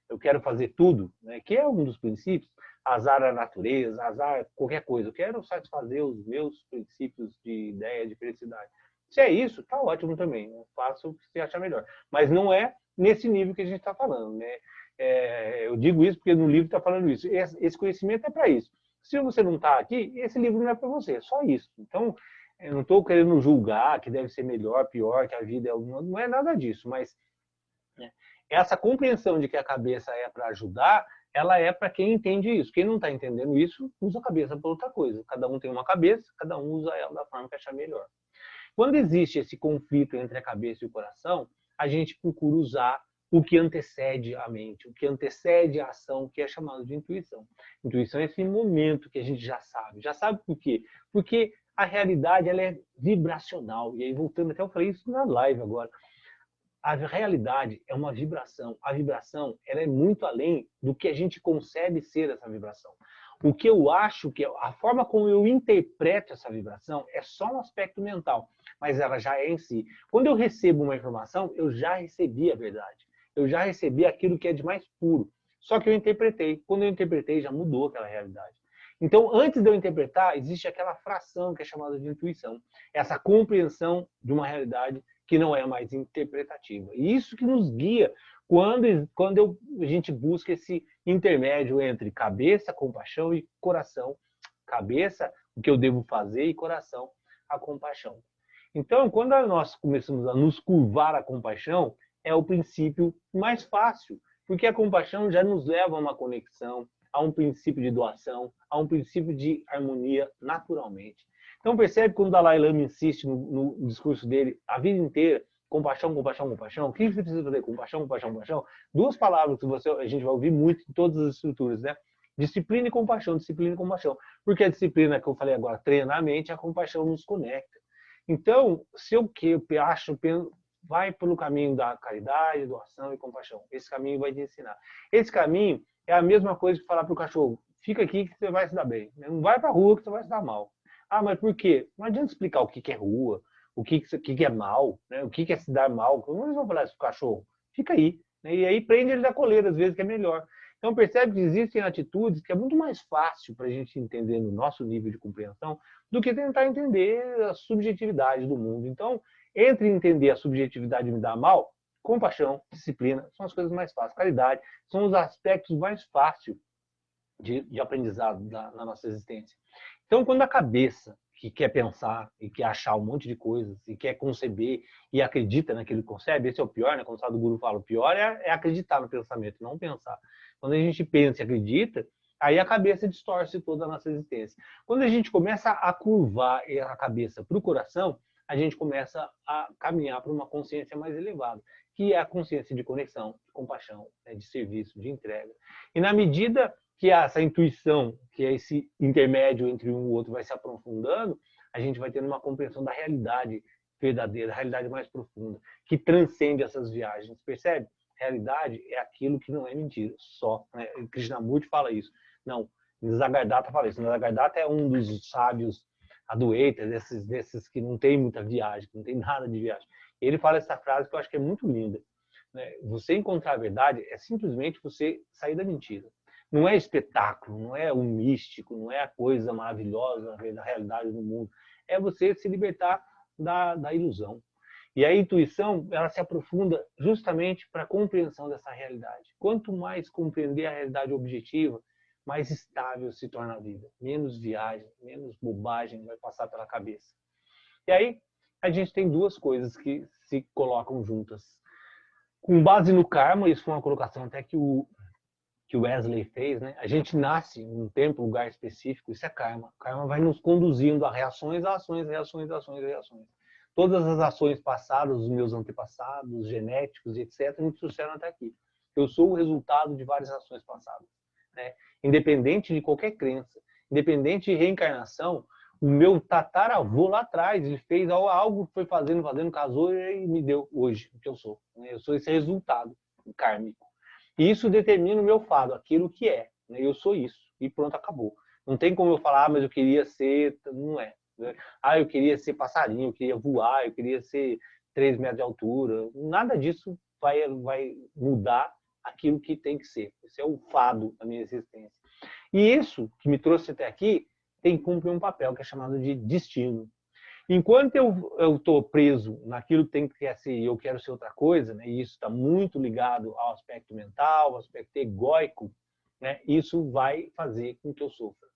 eu quero fazer tudo, né, que é um dos princípios, azar a natureza, azar qualquer coisa. Eu quero satisfazer os meus princípios de ideia de felicidade. Se é isso, tá ótimo também. Eu faço o que você achar melhor. Mas não é nesse nível que a gente está falando, né? Eu digo isso porque no livro está falando isso. Esse conhecimento é para isso. Se você não está aqui, esse livro não é para você. É só isso. Então, eu não estou querendo julgar que deve ser melhor, pior, que a vida é... Não é nada disso, mas né, essa compreensão de que a cabeça é para ajudar, ela é para quem entende isso. Quem não está entendendo isso, usa a cabeça para outra coisa. Cada um tem uma cabeça, cada um usa ela da forma que achar melhor. Quando existe esse conflito entre a cabeça e o coração, a gente procura usar o que antecede a mente, o que antecede a ação, que é chamado de intuição. Intuição é esse momento que a gente já sabe. Já sabe por quê? Porque a realidade ela é vibracional. E aí, voltando até eu falei isso na live agora. A realidade é uma vibração. A vibração ela é muito além do que a gente concebe ser essa vibração. O que eu acho que a forma como eu interpreto essa vibração é só um aspecto mental, mas ela já é em si. Quando eu recebo uma informação, eu já recebi a verdade. Eu já recebi aquilo que é de mais puro. Só que eu interpretei. Quando eu interpretei, já mudou aquela realidade. Então, antes de eu interpretar, existe aquela fração que é chamada de intuição. Essa compreensão de uma realidade que não é mais interpretativa. E isso que nos guia quando a gente busca esse intermédio entre cabeça, compaixão e coração. Cabeça, o que eu devo fazer, e coração, a compaixão. Então, quando nós começamos a nos curvar à compaixão, é o princípio mais fácil, porque a compaixão já nos leva a uma conexão, a um princípio de doação, a um princípio de harmonia naturalmente. Então percebe quando o Dalai Lama insiste no discurso dele a vida inteira, compaixão, compaixão, compaixão. O que você precisa fazer? Compaixão, compaixão, compaixão. Duas palavras que a gente vai ouvir muito em todas as estruturas, né? Disciplina e compaixão, disciplina e compaixão. Porque a disciplina que eu falei agora, treina a mente, a compaixão nos conecta. Então, se eu acho, vai pelo caminho da caridade, doação e compaixão. Esse caminho vai te ensinar. Esse caminho é a mesma coisa que falar para o cachorro, fica aqui que você vai se dar bem. Não vai para a rua que você vai se dar mal. Ah, mas por quê? Não adianta explicar o que é rua, o que é mal, né? O que é se dar mal. Como eles vão falar isso para o cachorro? Fica aí. Né? E aí prende ele da coleira, às vezes, que é melhor. Então percebe que existem atitudes que é muito mais fácil para a gente entender no nosso nível de compreensão do que tentar entender a subjetividade do mundo. Então, entre entender a subjetividade e me dar mal, compaixão, disciplina, são as coisas mais fáceis. Caridade, são os aspectos mais fáceis de aprendizado na nossa existência. Então, quando a cabeça que quer pensar e quer achar um monte de coisas e quer conceber e acredita naquilo que concebe, esse é o pior, né? Quando o Sadhguru fala, o pior é acreditar no pensamento, não pensar. Quando a gente pensa e acredita, aí a cabeça distorce toda a nossa existência. Quando a gente começa a curvar a cabeça para o coração, a gente começa a caminhar para uma consciência mais elevada, que é a consciência de conexão, de compaixão, né? De serviço, de entrega. E na medida que essa intuição, que é esse intermédio entre um e o outro vai se aprofundando, a gente vai tendo uma compreensão da realidade verdadeira, a realidade mais profunda, que transcende essas viagens, percebe? Realidade é aquilo que não é mentira, só. Né? Krishnamurti fala isso. Não, Nisargadatta fala isso. Nisargadatta é um dos sábios adueitas, desses que não tem muita viagem, que não tem nada de viagem. Ele fala essa frase que eu acho que é muito linda. Né? Você encontrar a verdade é simplesmente você sair da mentira. Não é espetáculo, não é o místico, não é a coisa maravilhosa da realidade do mundo. É você se libertar da ilusão. E a intuição, ela se aprofunda justamente para a compreensão dessa realidade. Quanto mais compreender a realidade objetiva, mais estável se torna a vida. Menos viagem, menos bobagem vai passar pela cabeça. E aí, a gente tem duas coisas que se colocam juntas. Com base no karma, isso foi uma colocação até que o Wesley fez, né? A gente nasce em um tempo, um lugar específico, isso é karma. O karma vai nos conduzindo a reações, a ações, reações, ações, reações. Todas as ações passadas, os meus antepassados, genéticos, etc., me trouxeram até aqui. Eu sou o resultado de várias ações passadas. Né? Independente de qualquer crença, independente de reencarnação, o meu tataravô lá atrás, ele fez algo, foi fazendo, casou e me deu hoje o que eu sou. Eu sou esse resultado kármico. E isso determina o meu fado, aquilo que é. Eu sou isso. E pronto, acabou. Não tem como eu falar, mas eu queria ser... Não é. Ah, eu queria ser passarinho, eu queria voar, eu queria ser 3 metros de altura. Nada disso vai mudar aquilo que tem que ser. Esse é o fado da minha existência. E isso que me trouxe até aqui tem que cumprir um papel que é chamado de destino. Enquanto eu estou preso naquilo que tem que ser e eu quero ser outra coisa, né, e isso está muito ligado ao aspecto mental, ao aspecto egóico, né, isso vai fazer com que eu sofra.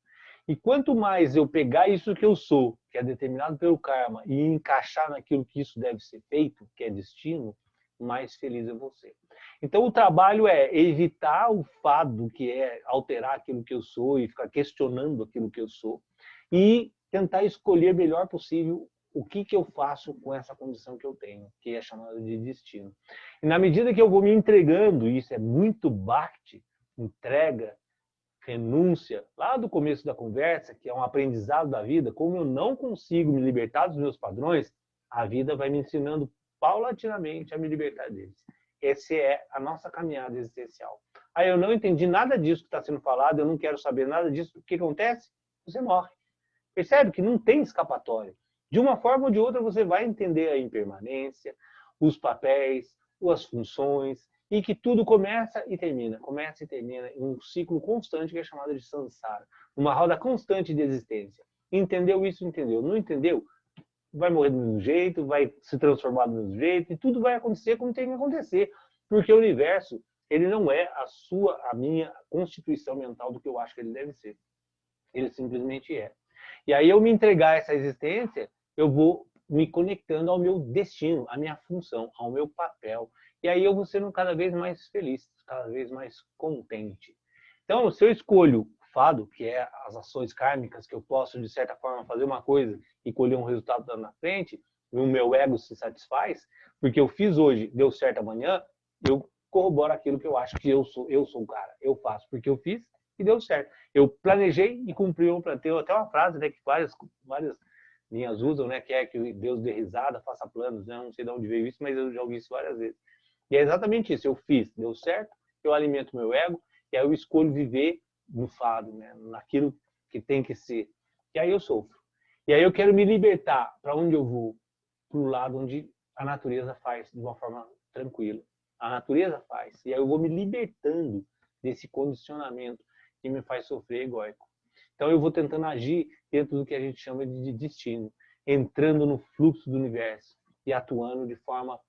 E quanto mais eu pegar isso que eu sou, que é determinado pelo karma, e encaixar naquilo que isso deve ser feito, que é destino, mais feliz eu vou ser. Então o trabalho é evitar o fado, que é alterar aquilo que eu sou e ficar questionando aquilo que eu sou, e tentar escolher melhor possível o que eu faço com essa condição que eu tenho, que é chamada de destino. E na medida que eu vou me entregando, e isso é muito Bhakti, entrega, renúncia, lá do começo da conversa, que é um aprendizado da vida, como eu não consigo me libertar dos meus padrões, a vida vai me ensinando paulatinamente a me libertar deles. Essa é a nossa caminhada existencial. Aí eu não entendi nada disso que está sendo falado, eu não quero saber nada disso, o que acontece? Você morre. Percebe que não tem escapatória. De uma forma ou de outra você vai entender a impermanência, os papéis, as funções, e que tudo começa e termina em um ciclo constante que é chamado de samsara, uma roda constante de existência. Entendeu isso? Entendeu? Não entendeu? Vai morrer do mesmo jeito, vai se transformar do mesmo jeito, e tudo vai acontecer como tem que acontecer, porque o universo, ele não é a minha constituição mental do que eu acho que ele deve ser. Ele simplesmente é. E aí eu me entregar a essa existência, eu vou me conectando ao meu destino, à minha função, ao meu papel. E aí eu vou sendo cada vez mais feliz, cada vez mais contente. Então, se eu escolho fado, que é as ações kármicas, que eu posso, de certa forma, fazer uma coisa e colher um resultado lá na frente, e o meu ego se satisfaz, porque eu fiz hoje, deu certo amanhã, eu corroboro aquilo que eu acho que eu sou o cara. Eu faço porque eu fiz e deu certo. Eu planejei e cumpri o plano. Tem até uma frase, né, que várias linhas usam, né, que é que Deus dê risada, faça planos, né? Não sei de onde veio isso, mas eu já ouvi isso várias vezes. E é exatamente isso. Eu fiz, deu certo, eu alimento meu ego, e aí eu escolho viver no fado, né, naquilo que tem que ser. E aí eu sofro. E aí eu quero me libertar. Para onde eu vou? Para o lado onde a natureza faz de uma forma tranquila. A natureza faz. E aí eu vou me libertando desse condicionamento que me faz sofrer egóico. Então eu vou tentando agir dentro do que a gente chama de destino, entrando no fluxo do universo e atuando de forma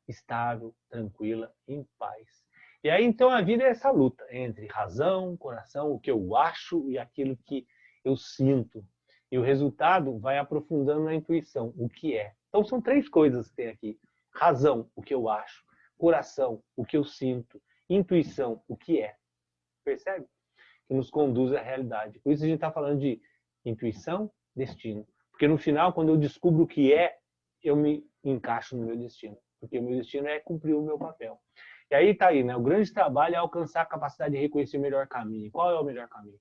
estável, tranquila, em paz. E aí então a vida é essa luta entre razão, coração, o que eu acho e aquilo que eu sinto. E o resultado vai aprofundando na intuição, o que é. Então são 3 coisas que tem aqui. Razão, o que eu acho. Coração, o que eu sinto. Intuição, o que é. Percebe? Que nos conduz à realidade. Por isso a gente está falando de intuição, destino. Porque no final, quando eu descubro o que é, eu me encaixo no meu destino. Porque o meu destino é cumprir o meu papel. E aí está aí, né? O grande trabalho é alcançar a capacidade de reconhecer o melhor caminho. Qual é o melhor caminho?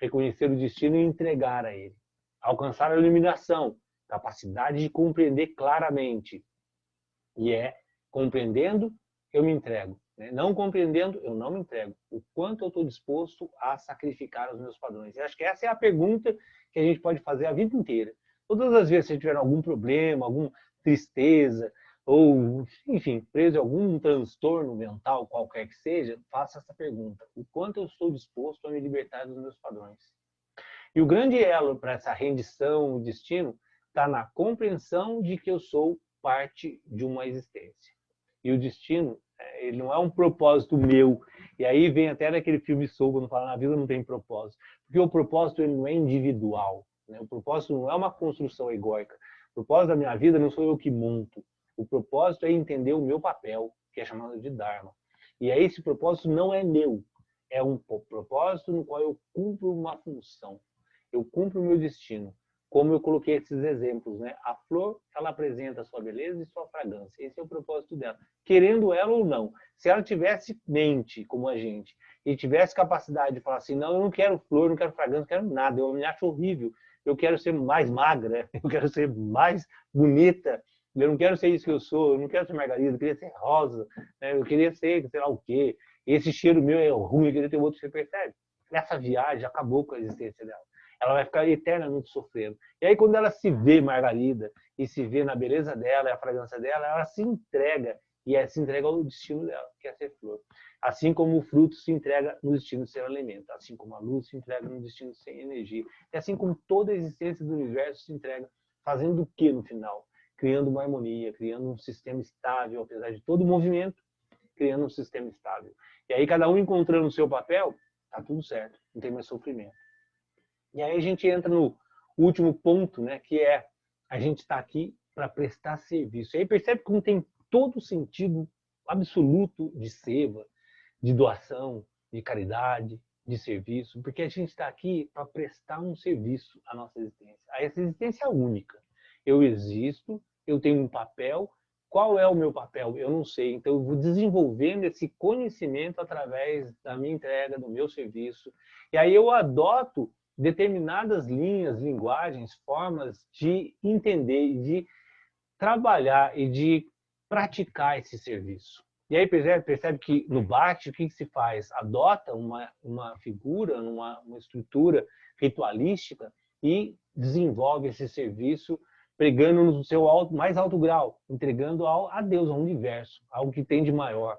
Reconhecer o destino e entregar a ele. Alcançar a iluminação, capacidade de compreender claramente. E é compreendendo, eu me entrego. Não compreendendo, eu não me entrego. O quanto eu estou disposto a sacrificar os meus padrões? Eu acho que essa é a pergunta que a gente pode fazer a vida inteira. Todas as vezes que você tiver algum problema, alguma tristeza, ou, enfim, preso em algum transtorno mental, qualquer que seja, faça essa pergunta. O quanto eu estou disposto a me libertar dos meus padrões? E o grande elo para essa rendição, o destino, está na compreensão de que eu sou parte de uma existência. E o destino, ele não é um propósito meu. E aí vem até naquele filme Soul, quando fala na vida não tem propósito. Porque o propósito ele não é individual. Né? O propósito não é uma construção egóica. O propósito da minha vida não sou eu que monto. O propósito é entender o meu papel, que é chamado de Dharma. E aí esse propósito não é meu. É um propósito no qual eu cumpro uma função. Eu cumpro o meu destino. Como eu coloquei esses exemplos, né? A flor, ela apresenta sua beleza e sua fragrância. Esse é o propósito dela. Querendo ela ou não. Se ela tivesse mente, como a gente, e tivesse capacidade de falar assim, não, eu não quero flor, não quero fragrância, não quero nada, eu me acho horrível, eu quero ser mais magra, eu quero ser mais bonita, eu não quero ser isso que eu sou, eu não quero ser margarida, eu queria ser rosa, né? Eu queria ser sei lá o quê. Esse cheiro meu é ruim, eu queria ter outro, você percebe? essa viagem acabou com a existência dela. Ela vai ficar eternamente sofrendo. E aí, quando ela se vê Margarida e se vê na beleza dela e a fragrância dela, ela se entrega, e ela se entrega ao destino dela, que é ser flor. Assim como o fruto se entrega no destino de ser alimento, assim como a luz se entrega no destino de ser energia, e assim como toda a existência do universo se entrega, fazendo o que no final? Criando uma harmonia, criando um sistema estável, apesar de todo o movimento, criando um sistema estável. E aí, cada um encontrando o seu papel, tá tudo certo, não tem mais sofrimento. E aí a gente entra no último ponto, né, que é a gente está aqui para prestar serviço. E aí percebe como tem todo o sentido absoluto de seva, de doação, de caridade, de serviço, porque a gente está aqui para prestar um serviço à nossa existência. A essa existência é única. Eu existo, eu tenho um papel. Qual é o meu papel? Eu não sei. Então, eu vou desenvolvendo esse conhecimento através da minha entrega, do meu serviço. E aí eu adoto determinadas linhas, linguagens, formas de entender e de trabalhar e de praticar esse serviço. E aí percebe que no Bhakti, o que se faz? Adota uma figura, uma estrutura ritualística e desenvolve esse serviço pregando no seu mais alto grau, entregando a Deus, ao universo, algo que tem de maior.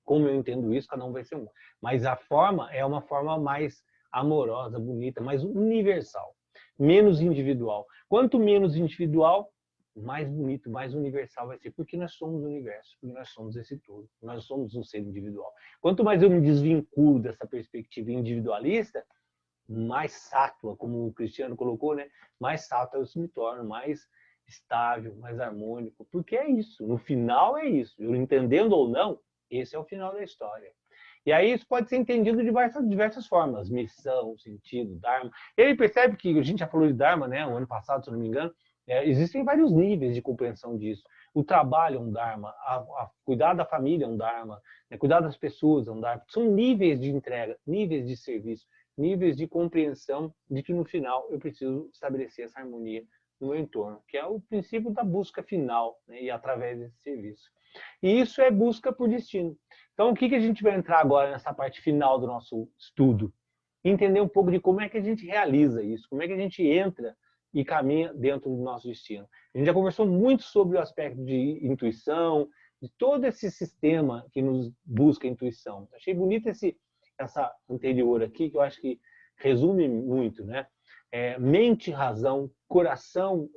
Como eu entendo isso, cada um vai ser um. Mas a forma é uma forma mais amorosa, bonita, mais universal, menos individual. Quanto menos individual, mais bonito, mais universal vai ser, porque nós somos o universo, porque nós somos esse todo, nós somos um ser individual. Quanto mais eu me desvinculo dessa perspectiva individualista, mais sátua, como o Cristiano colocou, né? Mais sátua eu me torno, mais estável, mais harmônico, porque é isso, no final é isso, eu entendendo ou não, esse é o final da história. E aí isso pode ser entendido de diversas formas, missão, sentido, Dharma. E aí percebe que a gente já falou de Dharma, né, o ano passado, se eu não me engano, existem vários níveis de compreensão disso. O trabalho é um Dharma, cuidar da família é um Dharma, né, cuidar das pessoas é um Dharma. São níveis de entrega, níveis de serviço, níveis de compreensão de que no final eu preciso estabelecer essa harmonia no meu entorno, que é o princípio da busca final, né, e através desse serviço. E isso é busca por destino. Então, o que a gente vai entrar agora nessa parte final do nosso estudo? Entender um pouco de como é que a gente realiza isso, como é que a gente entra e caminha dentro do nosso destino. A gente já conversou muito sobre o aspecto de intuição, de todo esse sistema que nos busca a intuição. Achei bonito essa anterior aqui, que eu acho que resume muito, né? Mente, razão, coração,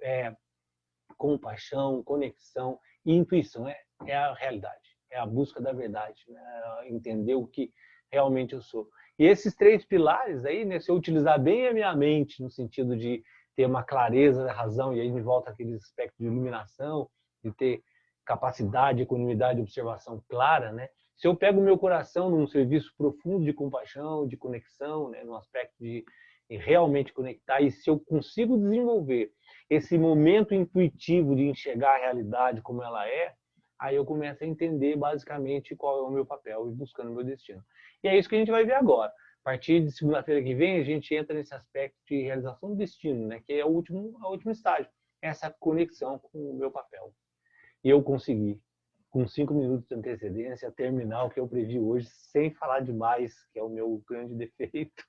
compaixão, conexão e intuição. É a realidade, é a busca da verdade, né? Entender o que realmente eu sou. E esses três pilares aí, né, se eu utilizar bem a minha mente, no sentido de ter uma clareza da razão, e aí me volta aquele aspecto de iluminação, de ter capacidade, equanimidade, observação clara, né? Se eu pego o meu coração num serviço profundo de compaixão, de conexão, né, no aspecto de realmente conectar, e se eu consigo desenvolver esse momento intuitivo de enxergar a realidade como ela é, aí eu começo a entender basicamente qual é o meu papel e buscando o meu destino. E é isso que a gente vai ver agora. A partir de segunda-feira que vem, a gente entra nesse aspecto de realização do destino, né? Que é o último estágio, essa conexão com o meu papel. E eu consegui, com 5 minutos de antecedência, terminar o que eu previ hoje, sem falar demais, que é o meu grande defeito.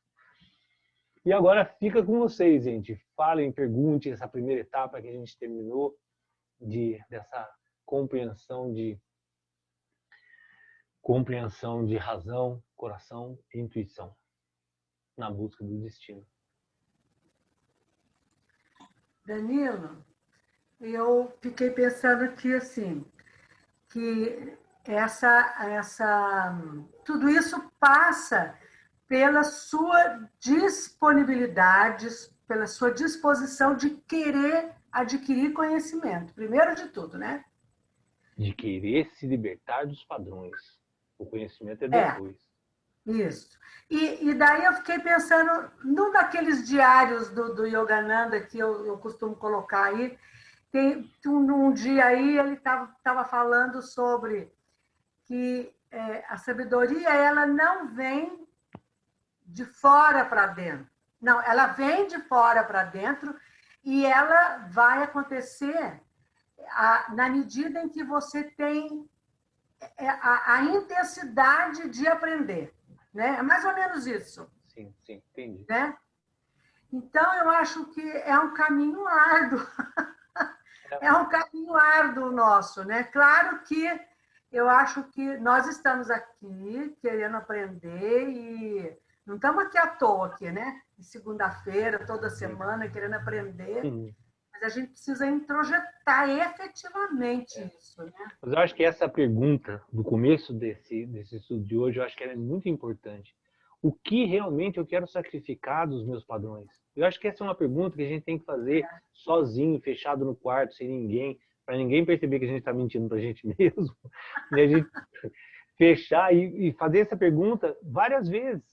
E agora fica com vocês, gente. Falem, perguntem essa primeira etapa que a gente terminou dessa compreensão de razão, coração e intuição na busca do destino. Danilo, eu fiquei pensando aqui assim, que tudo isso passa pela sua disponibilidade, pela sua disposição de querer adquirir conhecimento, primeiro de tudo, né? De querer se libertar dos padrões. O conhecimento é depois. Isso. E daí eu fiquei pensando num daqueles diários do Yogananda que eu costumo colocar aí. Num dia aí ele estava falando sobre que a sabedoria ela não vem de fora para dentro. Não, ela vem de fora para dentro e ela vai acontecer na medida em que você tem a intensidade de aprender. Né? É mais ou menos isso. sim, sim, entendi. Né? Então, eu acho que é um caminho árduo. É um caminho árduo nosso, né? Claro que eu acho que nós estamos aqui querendo aprender e não estamos aqui à toa, aqui, né? Segunda-feira, toda semana, querendo aprender, mas a gente precisa introjetar efetivamente isso, né? Mas eu acho que essa pergunta do começo desse estudo de hoje, eu acho que ela é muito importante. O que realmente eu quero sacrificar dos meus padrões? Eu acho que essa é uma pergunta que a gente tem que fazer sozinho, fechado no quarto, sem ninguém, para ninguém perceber que a gente está mentindo para a gente mesmo. E a gente fechar e fazer essa pergunta várias vezes.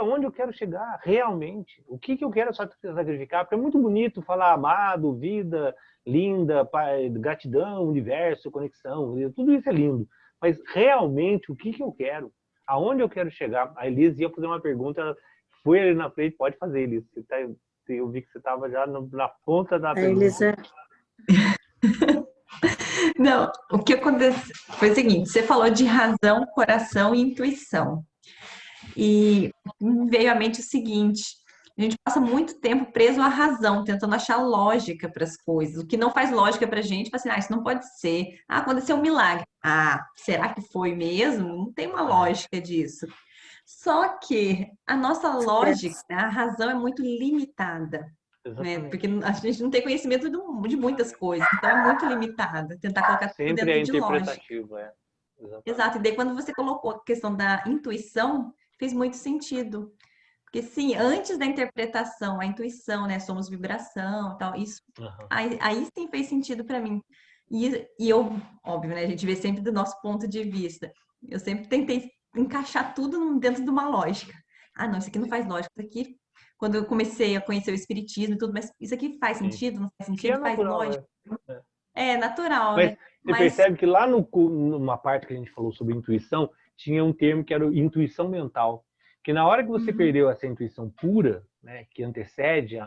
Aonde eu quero chegar realmente? O que eu quero sacrificar? Porque é muito bonito falar amado, vida, linda, gratidão, universo, conexão, tudo isso é lindo. Mas realmente, o que eu quero? Aonde eu quero chegar? A Elise ia fazer uma pergunta, ela foi ali na frente, pode fazer, Elise. Eu vi que você estava já na ponta da pergunta. Elisa. Não, o que aconteceu foi o seguinte, você falou de razão, coração e intuição. E me veio à mente o seguinte, a gente passa muito tempo preso à razão, tentando achar lógica para as coisas. O que não faz lógica para a gente, fala assim, isso não pode ser. Aconteceu um milagre. Será que foi mesmo? Não tem uma lógica disso. Só que a nossa lógica, a razão é muito limitada. Né? Porque a gente não tem conhecimento de muitas coisas, então é muito limitada. Tentar colocar tudo Sempre dentro é de lógica. interpretativo, é. Exatamente. Exato, e daí quando você colocou a questão da intuição, fez muito sentido. Porque sim, antes da interpretação, a intuição, né? Somos vibração e tal, isso aí sim fez sentido para mim. E eu, óbvio, né? A gente vê sempre do nosso ponto de vista. Eu sempre tentei encaixar tudo dentro de uma lógica. Não, isso aqui não faz lógica, isso aqui. Quando eu comecei a conhecer o espiritismo e tudo, mas isso aqui faz sentido? Não faz sentido? Faz natural, lógica? É natural, mas né? você percebe que lá numa parte que a gente falou sobre intuição, tinha um termo que era intuição mental. Que na hora que você perdeu essa intuição pura, né, que antecede,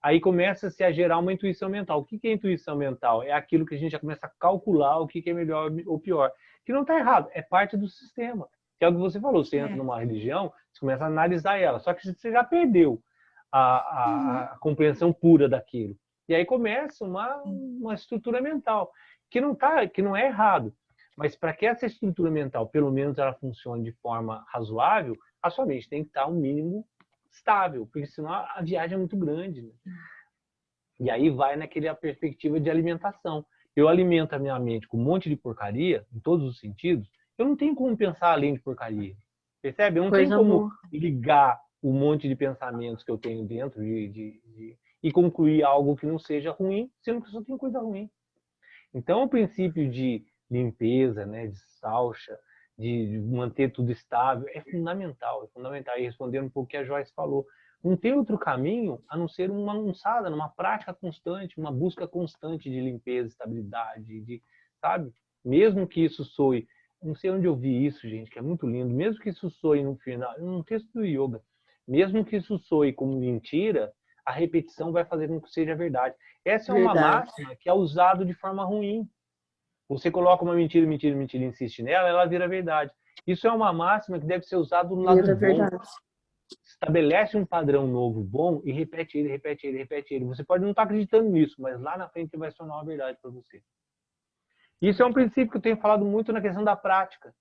aí começa-se a gerar uma intuição mental. O que é intuição mental? É aquilo que a gente já começa a calcular o que é melhor ou pior. Que não está errado, é parte do sistema. Que é o que você falou, você entra numa religião, você começa a analisar ela. Só que você já perdeu a compreensão pura daquilo. E aí começa uma estrutura mental, que não é errado. Mas para que essa estrutura mental, pelo menos, ela funcione de forma razoável, a sua mente tem que estar um mínimo estável, porque senão a viagem é muito grande. Né? E aí vai naquela perspectiva de alimentação. Eu alimento a minha mente com um monte de porcaria, em todos os sentidos, eu não tenho como pensar além de porcaria. Percebe? Eu não tenho como ligar um monte de pensamentos que eu tenho dentro e concluir algo que não seja ruim, sendo que eu só tenho coisa ruim. Então, o princípio de limpeza, né, de salcha, de manter tudo estável, é fundamental. É fundamental. E respondendo um pouco o que a Joyce falou, não tem outro caminho a não ser uma alçada, uma prática constante, uma busca constante de limpeza, estabilidade, sabe? Mesmo que isso soe, não sei onde eu vi isso, gente, que é muito lindo, mesmo que isso soe no final, num texto do yoga, mesmo que isso soe como mentira, a repetição vai fazer com que seja verdade. Essa é uma máxima que é usada de forma ruim. Você coloca uma mentira, insiste nela, ela vira verdade. Isso é uma máxima que deve ser usada do lado bom. Estabelece um padrão novo, bom, e repete ele, repete ele, repete ele. Você pode não estar acreditando nisso, mas lá na frente vai se tornar uma verdade para você. Isso é um princípio que eu tenho falado muito na questão da prática.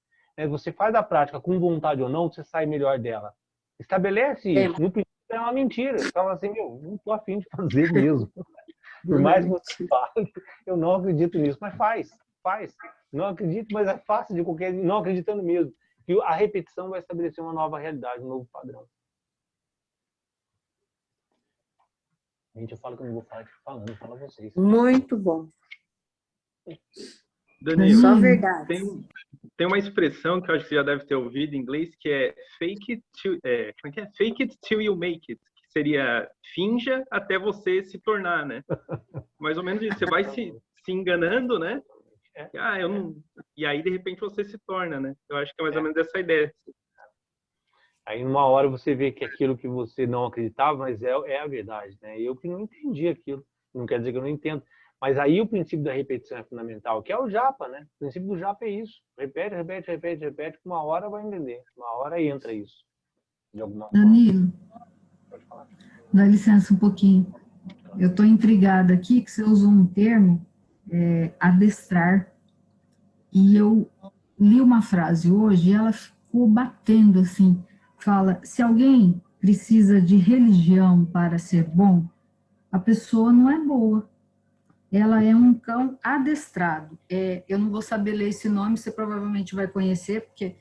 Você faz a prática com vontade ou não, você sai melhor dela. Estabelece isso. No princípio é uma mentira. Você fala assim, não estou afim de fazer mesmo. Por mais que você fale, eu não acredito nisso. Mas faz. Não acredito, mas é fácil de qualquer... Não acreditando mesmo. E a repetição vai estabelecer uma nova realidade, um novo padrão. Gente, eu falo que eu não vou falar, falando, fala vocês. Muito bom. Danilo, só verdade. Tem uma expressão que eu acho que você já deve ter ouvido em inglês, que é fake it till, como é que é? Fake it till you make it, que seria finja até você se tornar, né? Mais ou menos isso, você vai se enganando, né? E aí, de repente, você se torna, né? Eu acho que é mais ou menos essa ideia. Aí, numa hora, você vê que aquilo que você não acreditava, mas é a verdade, né? Eu que não entendi aquilo. Não quer dizer que eu não entendo. Mas aí o princípio da repetição é fundamental, que é o japa, né? O princípio do japa é isso. Repete, repete, repete, repete, que uma hora vai entender. Uma hora entra isso. de alguma forma. Danilo, Pode falar. dá licença um pouquinho. Eu estou intrigada aqui que você usou um termo, adestrar, e eu li uma frase hoje e ela ficou batendo assim, fala, se alguém precisa de religião para ser bom, a pessoa não é boa. Ela é um cão adestrado. Eu não vou saber ler esse nome, você provavelmente vai conhecer, porque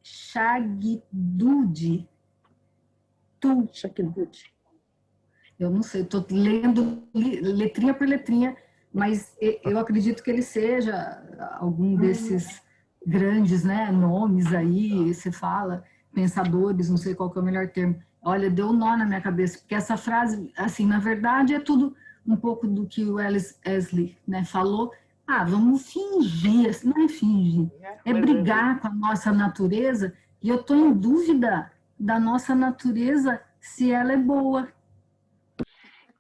Shagdud. Shagdud. Eu não sei, estou lendo letrinha por letrinha, mas eu acredito que ele seja algum desses grandes, né, nomes aí, você fala, pensadores, não sei qual que é o melhor termo. Olha, deu um nó na minha cabeça, porque essa frase, assim, na verdade, é tudo um pouco do que o Ellis Esley, né, falou. Vamos fingir, não é fingir, é brigar com a nossa natureza, e eu estou em dúvida da nossa natureza se ela é boa.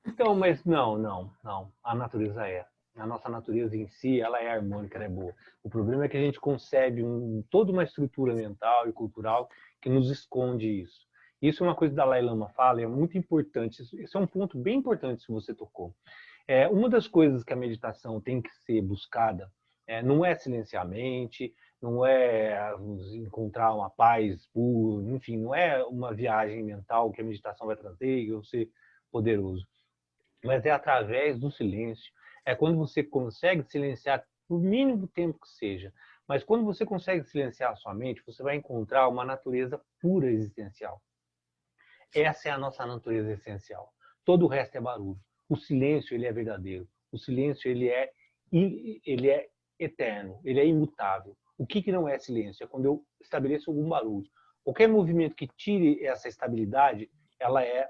Então, mas não. A natureza é. A nossa natureza em si, ela é harmônica, ela é boa. O problema é que a gente concebe toda uma estrutura mental e cultural que nos esconde isso. Isso é uma coisa que o Dalai Lama fala e é muito importante. Isso é um ponto bem importante que você tocou. Uma das coisas que a meditação tem que ser buscada não é silenciar a mente, não é encontrar uma paz pura, enfim, não é uma viagem mental que a meditação vai trazer e eu ser poderoso. Mas é através do silêncio. É quando você consegue silenciar por mínimo tempo que seja. Mas quando você consegue silenciar a sua mente, você vai encontrar uma natureza pura existencial. Essa é a nossa natureza essencial. Todo o resto é barulho. O silêncio, ele é verdadeiro. O silêncio, ele é eterno, ele é imutável. O que não é silêncio? É quando eu estabeleço algum barulho. Qualquer movimento que tire essa estabilidade, ela é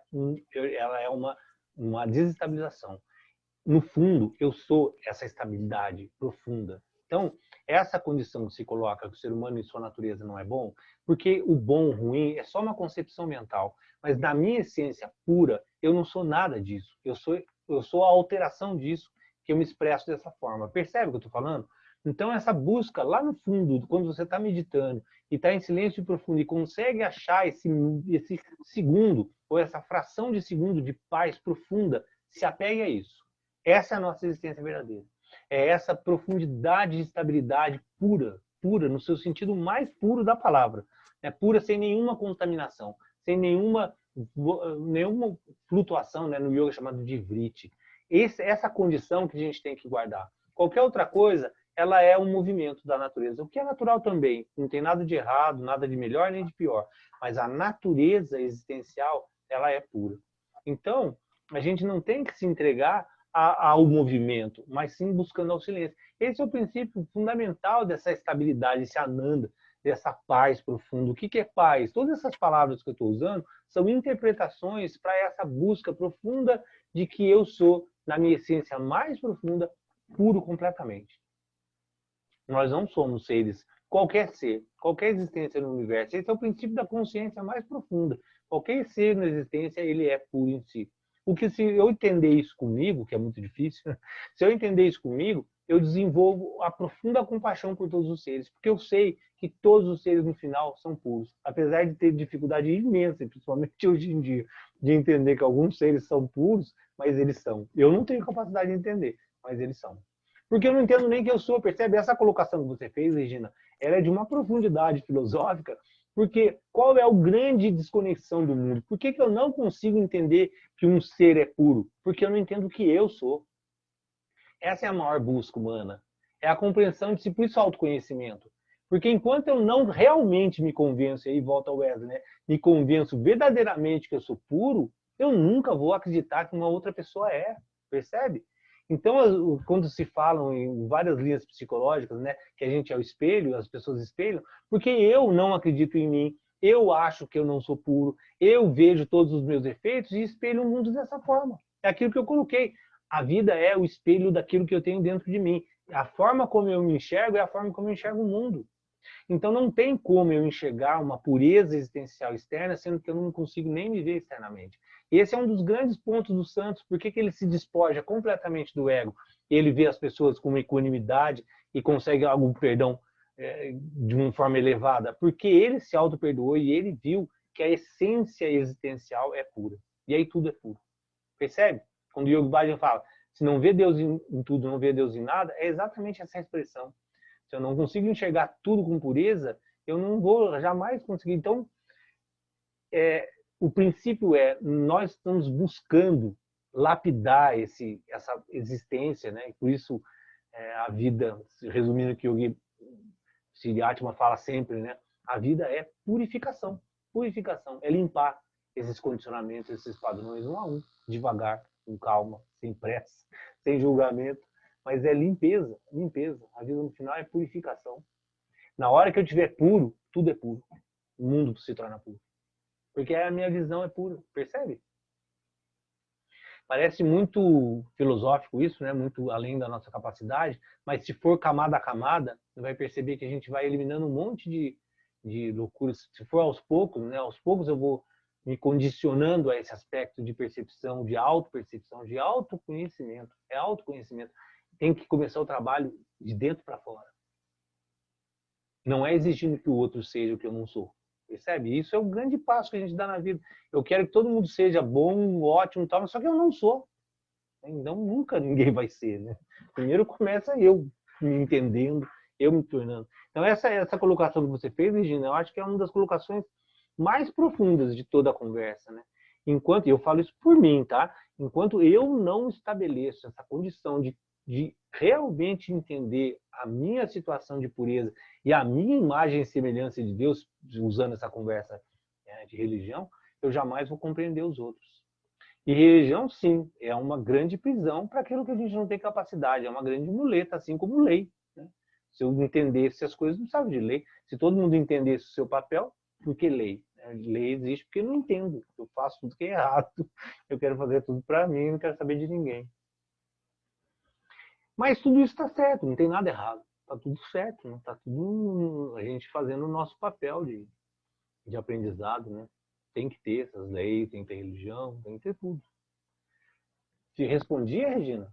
uma desestabilização. No fundo, eu sou essa estabilidade profunda. Então, essa condição que se coloca que o ser humano em sua natureza não é bom, porque o bom, o ruim, é só uma concepção mental. Mas na minha essência pura, eu não sou nada disso. Eu sou a alteração disso, que eu me expresso dessa forma. Percebe o que eu estou falando? Então, essa busca lá no fundo, quando você está meditando e está em silêncio profundo e consegue achar esse segundo, ou essa fração de segundo de paz profunda, se apegue a isso. Essa é a nossa existência verdadeira. É essa profundidade de estabilidade pura, no seu sentido mais puro da palavra. É pura sem nenhuma contaminação, sem nenhuma flutuação, né, no yoga chamado de vritti. Essa condição que a gente tem que guardar. Qualquer outra coisa, ela é um movimento da natureza, o que é natural também. Não tem nada de errado, nada de melhor nem de pior. Mas a natureza existencial, ela é pura. Então, a gente não tem que se entregar ao movimento, mas sim buscando ao silêncio. Esse é o princípio fundamental dessa estabilidade, esse ananda, dessa paz profunda. O que é paz? Todas essas palavras que eu estou usando são interpretações para essa busca profunda de que eu sou, na minha essência mais profunda, puro completamente. Nós não somos seres, qualquer ser, qualquer existência no universo. Esse é o princípio da consciência mais profunda. Qualquer ser na existência, ele é puro em si. O que se eu entender isso comigo, que é muito difícil, se eu entender isso comigo, eu desenvolvo a profunda compaixão por todos os seres, porque eu sei que todos os seres no final são puros, apesar de ter dificuldade imensa, principalmente hoje em dia, de entender que alguns seres são puros, mas eles são. Eu não tenho capacidade de entender, mas eles são. Porque eu não entendo nem quem eu sou, percebe? Essa colocação que você fez, Regina, ela é de uma profundidade filosófica, porque qual é a grande desconexão do mundo? Por que eu não consigo entender que um ser é puro? Porque eu não entendo o que eu sou. Essa é a maior busca humana. É a compreensão de si, por isso autoconhecimento. Porque enquanto eu não realmente me convenço, e aí volta ao Wesley, né? Me convenço verdadeiramente que eu sou puro, eu nunca vou acreditar que uma outra pessoa é. Percebe? Então, quando se falam em várias linhas psicológicas, né, que a gente é o espelho, as pessoas espelham, porque eu não acredito em mim, eu acho que eu não sou puro, eu vejo todos os meus defeitos e espelho o mundo dessa forma. É aquilo que eu coloquei. A vida é o espelho daquilo que eu tenho dentro de mim. A forma como eu me enxergo é a forma como eu enxergo o mundo. Então, não tem como eu enxergar uma pureza existencial externa, sendo que eu não consigo nem me ver externamente. Esse é um dos grandes pontos do Santos. Por que ele se despoja completamente do ego? Ele vê as pessoas com uma equanimidade e consegue algum perdão de uma forma elevada. Porque ele se auto-perdoou e ele viu que a essência existencial é pura. E aí tudo é puro. Percebe? Quando o Yogi Bhajan fala, se não vê Deus em tudo, não vê Deus em nada, é exatamente essa expressão. Se eu não consigo enxergar tudo com pureza, eu não vou jamais conseguir. Então, o princípio nós estamos buscando lapidar essa existência, né? E por isso a vida, resumindo o que o Yogi Sri Atma fala sempre, né? A vida é purificação. Purificação é limpar esses condicionamentos, esses padrões, um a um, devagar, com calma, sem pressa, sem julgamento, mas é limpeza, limpeza. A vida no final é purificação. Na hora que eu estiver puro, tudo é puro. O mundo se torna puro. Porque a minha visão é pura, percebe? Parece muito filosófico isso, né? Muito além da nossa capacidade, mas se for camada a camada, você vai perceber que a gente vai eliminando um monte de loucuras. Se for aos poucos, né? Aos poucos eu vou me condicionando a esse aspecto de percepção, de autopercepção, de autoconhecimento. É autoconhecimento. Tem que começar o trabalho de dentro para fora. Não é exigindo que o outro seja o que eu não sou. Percebe? Isso é o grande passo que a gente dá na vida. Eu quero que todo mundo seja bom, ótimo, tal, só que eu não sou. Então nunca ninguém vai ser, né? Primeiro começa eu me entendendo, eu me tornando. Então essa colocação que você fez, Regina, eu acho que é uma das colocações mais profundas de toda a conversa, né? Enquanto, e eu falo isso por mim, tá? Enquanto eu não estabeleço essa condição de realmente entender a minha situação de pureza e a minha imagem e semelhança de Deus, usando essa conversa de religião, eu jamais vou compreender os outros. E religião, sim, é uma grande prisão para aquilo que a gente não tem capacidade, é uma grande muleta, assim como lei, né? Se eu entendesse as coisas, não precisava de lei. Se todo mundo entendesse o seu papel, por que lei? Lei existe porque eu não entendo, eu faço tudo que é errado, eu quero fazer tudo para mim, não quero saber de ninguém. Mas tudo isso está certo, não tem nada errado. Está tudo certo, né? Está tudo a gente fazendo o nosso papel de aprendizado, né? Tem que ter essas leis, tem que ter religião, tem que ter tudo. Te respondia, Regina?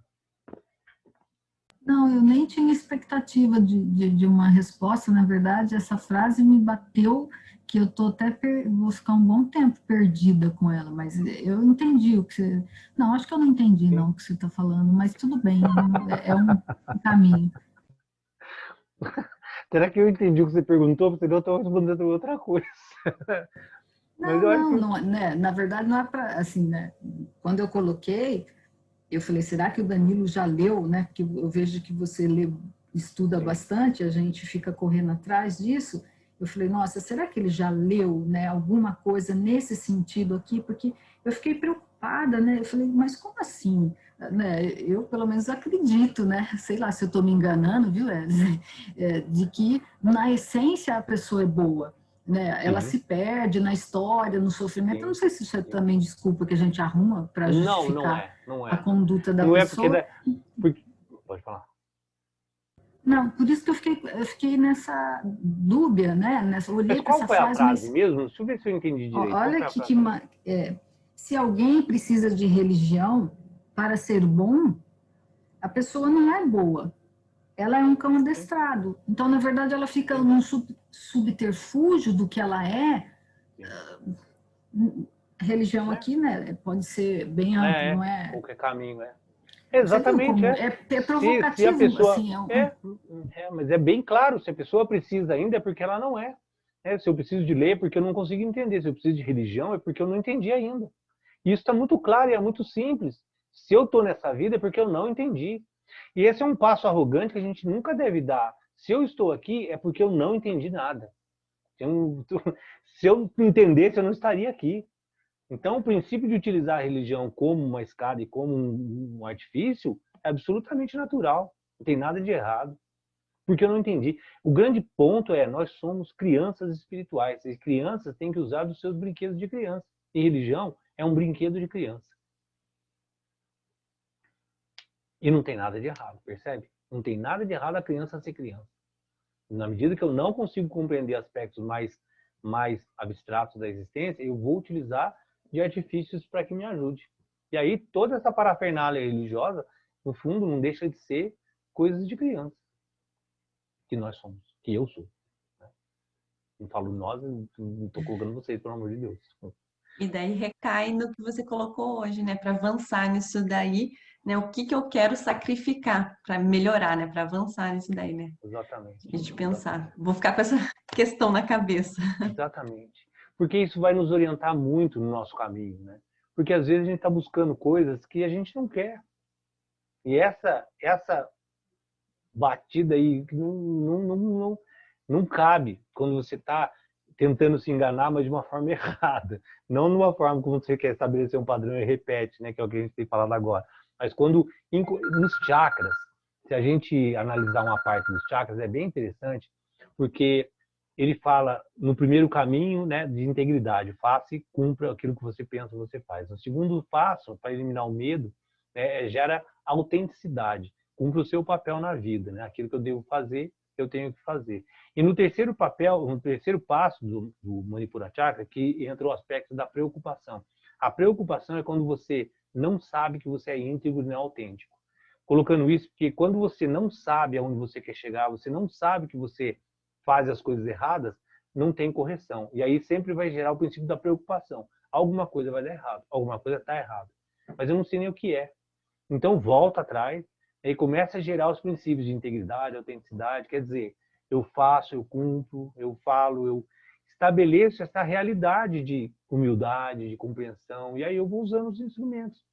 Não, eu nem tinha expectativa de uma resposta. Na verdade, essa frase me bateu, que eu tô até vou ficar um bom tempo perdida com ela, mas eu entendi o que você... Não, acho que eu não entendi não o que você está falando, mas tudo bem, é um caminho. Será que eu entendi o que você perguntou? Você não está respondendo outra coisa. Não, né? Na verdade não é para, assim, né? Quando eu coloquei, eu falei, será que o Danilo já leu, né? Porque eu vejo que você estuda bastante, a gente fica correndo atrás disso. Eu falei, nossa, será que ele já leu, né, alguma coisa nesse sentido aqui? Porque eu fiquei preocupada, né? Eu falei, mas como assim? Né? Eu, pelo menos, acredito, né? Sei lá se eu estou me enganando, viu, de que, na essência, a pessoa é boa. Né? Ela se perde na história, no sofrimento. Eu não sei se isso é também desculpa que a gente arruma para justificar não é. A conduta da não pessoa. É porque... Pode falar. Não, por isso que eu fiquei nessa dúvida, né? Olhei para essa foi a frase mas... mesmo? Deixa eu ver se eu entendi direito. Olha se alguém precisa de religião para ser bom, a pessoa não é boa. Ela é um cão adestrado. Então, na verdade, ela fica num subterfúgio do que ela é. Religião aqui, né? Pode ser bem amplo, não é? Qualquer caminho, Exatamente. É provocativo, se a pessoa, assim. Mas é bem claro, se a pessoa precisa ainda é porque ela não é. Se eu preciso de lei é porque eu não consigo entender. Se eu preciso de religião é porque eu não entendi ainda. E isso está muito claro e é muito simples. Se eu estou nessa vida é porque eu não entendi. E esse é um passo arrogante que a gente nunca deve dar. Se eu estou aqui é porque eu não entendi nada. Se eu entendesse, eu não estaria aqui. Então, o princípio de utilizar a religião como uma escada e como um artifício é absolutamente natural. Não tem nada de errado. Porque eu não entendi. O grande ponto é, nós somos crianças espirituais. E crianças têm que usar dos seus brinquedos de criança. E religião é um brinquedo de criança. E não tem nada de errado, percebe? Não tem nada de errado a criança ser criança. Na medida que eu não consigo compreender aspectos mais abstratos da existência, eu vou utilizar de artifícios para que me ajude. E aí toda essa parafernália religiosa, no fundo, não deixa de ser coisas de criança. Que nós somos, que eu sou. Não falo nós, não estou colocando vocês, pelo amor de Deus. E daí recai no que você colocou hoje, né? Para avançar nisso daí, né? O que que eu quero sacrificar para melhorar, né? Para avançar nisso daí, né? Exatamente. A gente pensar. Vou ficar com essa questão na cabeça. Exatamente. Porque isso vai nos orientar muito no nosso caminho, né? Porque às vezes a gente está buscando coisas que a gente não quer. E essa batida aí que não cabe quando você está tentando se enganar, mas de uma forma errada. Não numa forma como você quer estabelecer um padrão e repete, né? Que é o que a gente tem falado agora. Mas quando nos chakras, se a gente analisar uma parte dos chakras, é bem interessante, porque ele fala no primeiro caminho, né, de integridade, faça e cumpra aquilo que você pensa, você faz. No segundo passo, para eliminar o medo, né, gera autenticidade, cumpra o seu papel na vida, né, aquilo que eu devo fazer, eu tenho que fazer. E no terceiro papel, no terceiro passo do Manipura Chakra, que entra o aspecto da preocupação. A preocupação é quando você não sabe que você é íntegro e não é autêntico. Colocando isso, porque quando você não sabe aonde você quer chegar, você não sabe que você faz as coisas erradas, não tem correção. E aí sempre vai gerar o princípio da preocupação. Alguma coisa vai dar errado, alguma coisa está errada. Mas eu não sei nem o que é. Então volta atrás e começa a gerar os princípios de integridade, autenticidade. Quer dizer, eu faço, eu cumpro, eu falo, eu estabeleço essa realidade de humildade, de compreensão. E aí eu vou usando os instrumentos.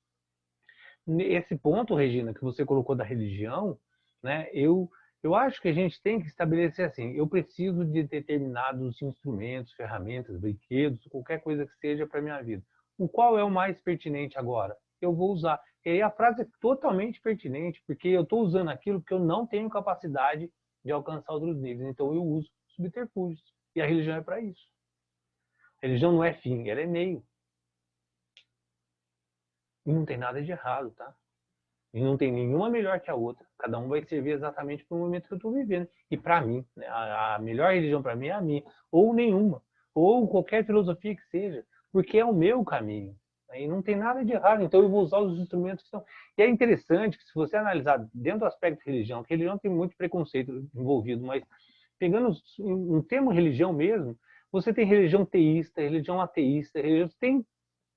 Esse ponto, Regina, que você colocou da religião, né? Eu acho que a gente tem que estabelecer assim, eu preciso de determinados instrumentos, ferramentas, brinquedos, qualquer coisa que seja para a minha vida. O qual é o mais pertinente agora? Eu vou usar. E aí a frase é totalmente pertinente, porque eu estou usando aquilo que eu não tenho capacidade de alcançar outros níveis. Então eu uso subterfúgios. E a religião é para isso. A religião não é fim, ela é meio. E não tem nada de errado, tá? E não tem nenhuma melhor que a outra. Cada um vai servir exatamente para o momento que eu estou vivendo. E para mim, né, a melhor religião para mim é a minha. Ou nenhuma. Ou qualquer filosofia que seja. Porque é o meu caminho. E não tem nada de errado. Então eu vou usar os instrumentos que estão. E é interessante que se você analisar dentro do aspecto de religião, que religião tem muito preconceito envolvido, mas pegando um termo religião mesmo, você tem religião teísta, religião ateísta, religião tem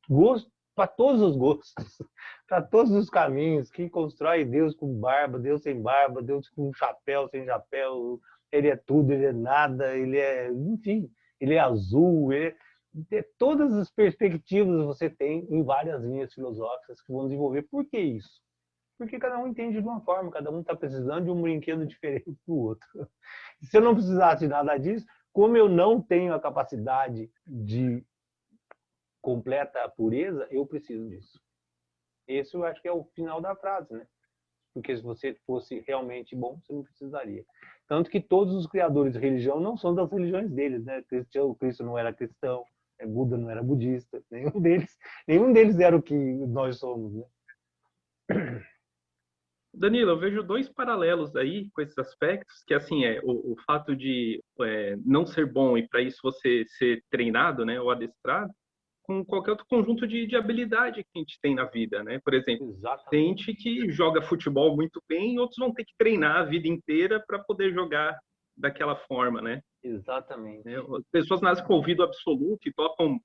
gosto para todos os gostos, para todos os caminhos, que constrói Deus com barba, Deus sem barba, Deus com chapéu, sem chapéu, ele é tudo, ele é nada, ele é, enfim, ele é azul, todas as perspectivas você tem em várias linhas filosóficas que vão desenvolver. Por que isso? Porque cada um entende de uma forma, cada um está precisando de um brinquedo diferente do outro. Se eu não precisasse de nada disso, como eu não tenho a capacidade de completa pureza, eu preciso disso. Esse eu acho que é o final da frase, né? Porque se você fosse realmente bom, você não precisaria. Tanto que todos os criadores de religião não são das religiões deles, né? Cristo não era cristão, Buda não era budista, nenhum deles era o que nós somos, né? Danilo, eu vejo dois paralelos aí com esses aspectos, que assim o fato de não ser bom e para isso você ser treinado, né, ou adestrado, com qualquer outro conjunto de habilidade que a gente tem na vida, né? Por exemplo, tem gente que joga futebol muito bem e outros vão ter que treinar a vida inteira para poder jogar daquela forma, né? Exatamente. As pessoas nascem com ouvido absoluto e tocam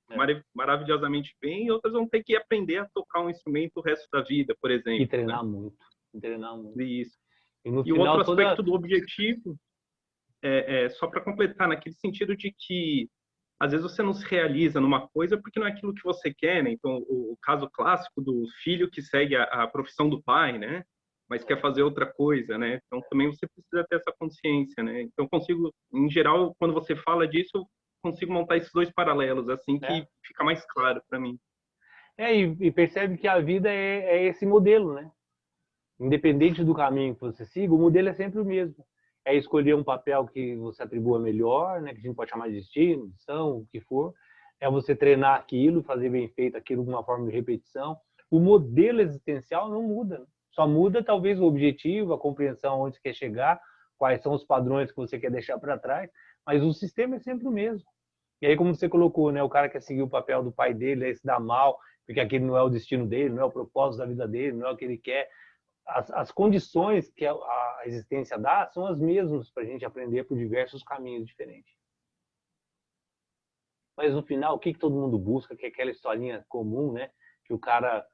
maravilhosamente bem, e outras vão ter que aprender a tocar um instrumento o resto da vida, por exemplo. E treinar muito. Isso. E no o outro aspecto do objetivo, só para completar, naquele sentido de que às vezes você não se realiza numa coisa porque não é aquilo que você quer, né? Então, o caso clássico do filho que segue a profissão do pai, né? Mas quer fazer outra coisa, né? Então, também você precisa ter essa consciência, né? Então, consigo, em geral, quando você fala disso, consigo montar esses dois paralelos, assim, que fica mais claro para mim. E percebe que a vida é esse modelo, né? Independente do caminho que você siga, o modelo é sempre o mesmo. É escolher um papel que você atribua melhor, né, que a gente pode chamar de destino, missão, o que for. É você treinar aquilo, fazer bem feito aquilo com uma forma de repetição. O modelo existencial não muda. Né? Só muda talvez o objetivo, a compreensão onde você quer chegar, quais são os padrões que você quer deixar para trás, mas o sistema é sempre o mesmo. E aí, como você colocou, né, o cara quer seguir o papel do pai dele, aí se dá mal, porque aquele não é o destino dele, não é o propósito da vida dele, não é o que ele quer. As condições que a existência dá são as mesmas para a gente aprender por diversos caminhos diferentes. mas no final, o que todo mundo busca? Que é aquela historinha comum, né? Que o cara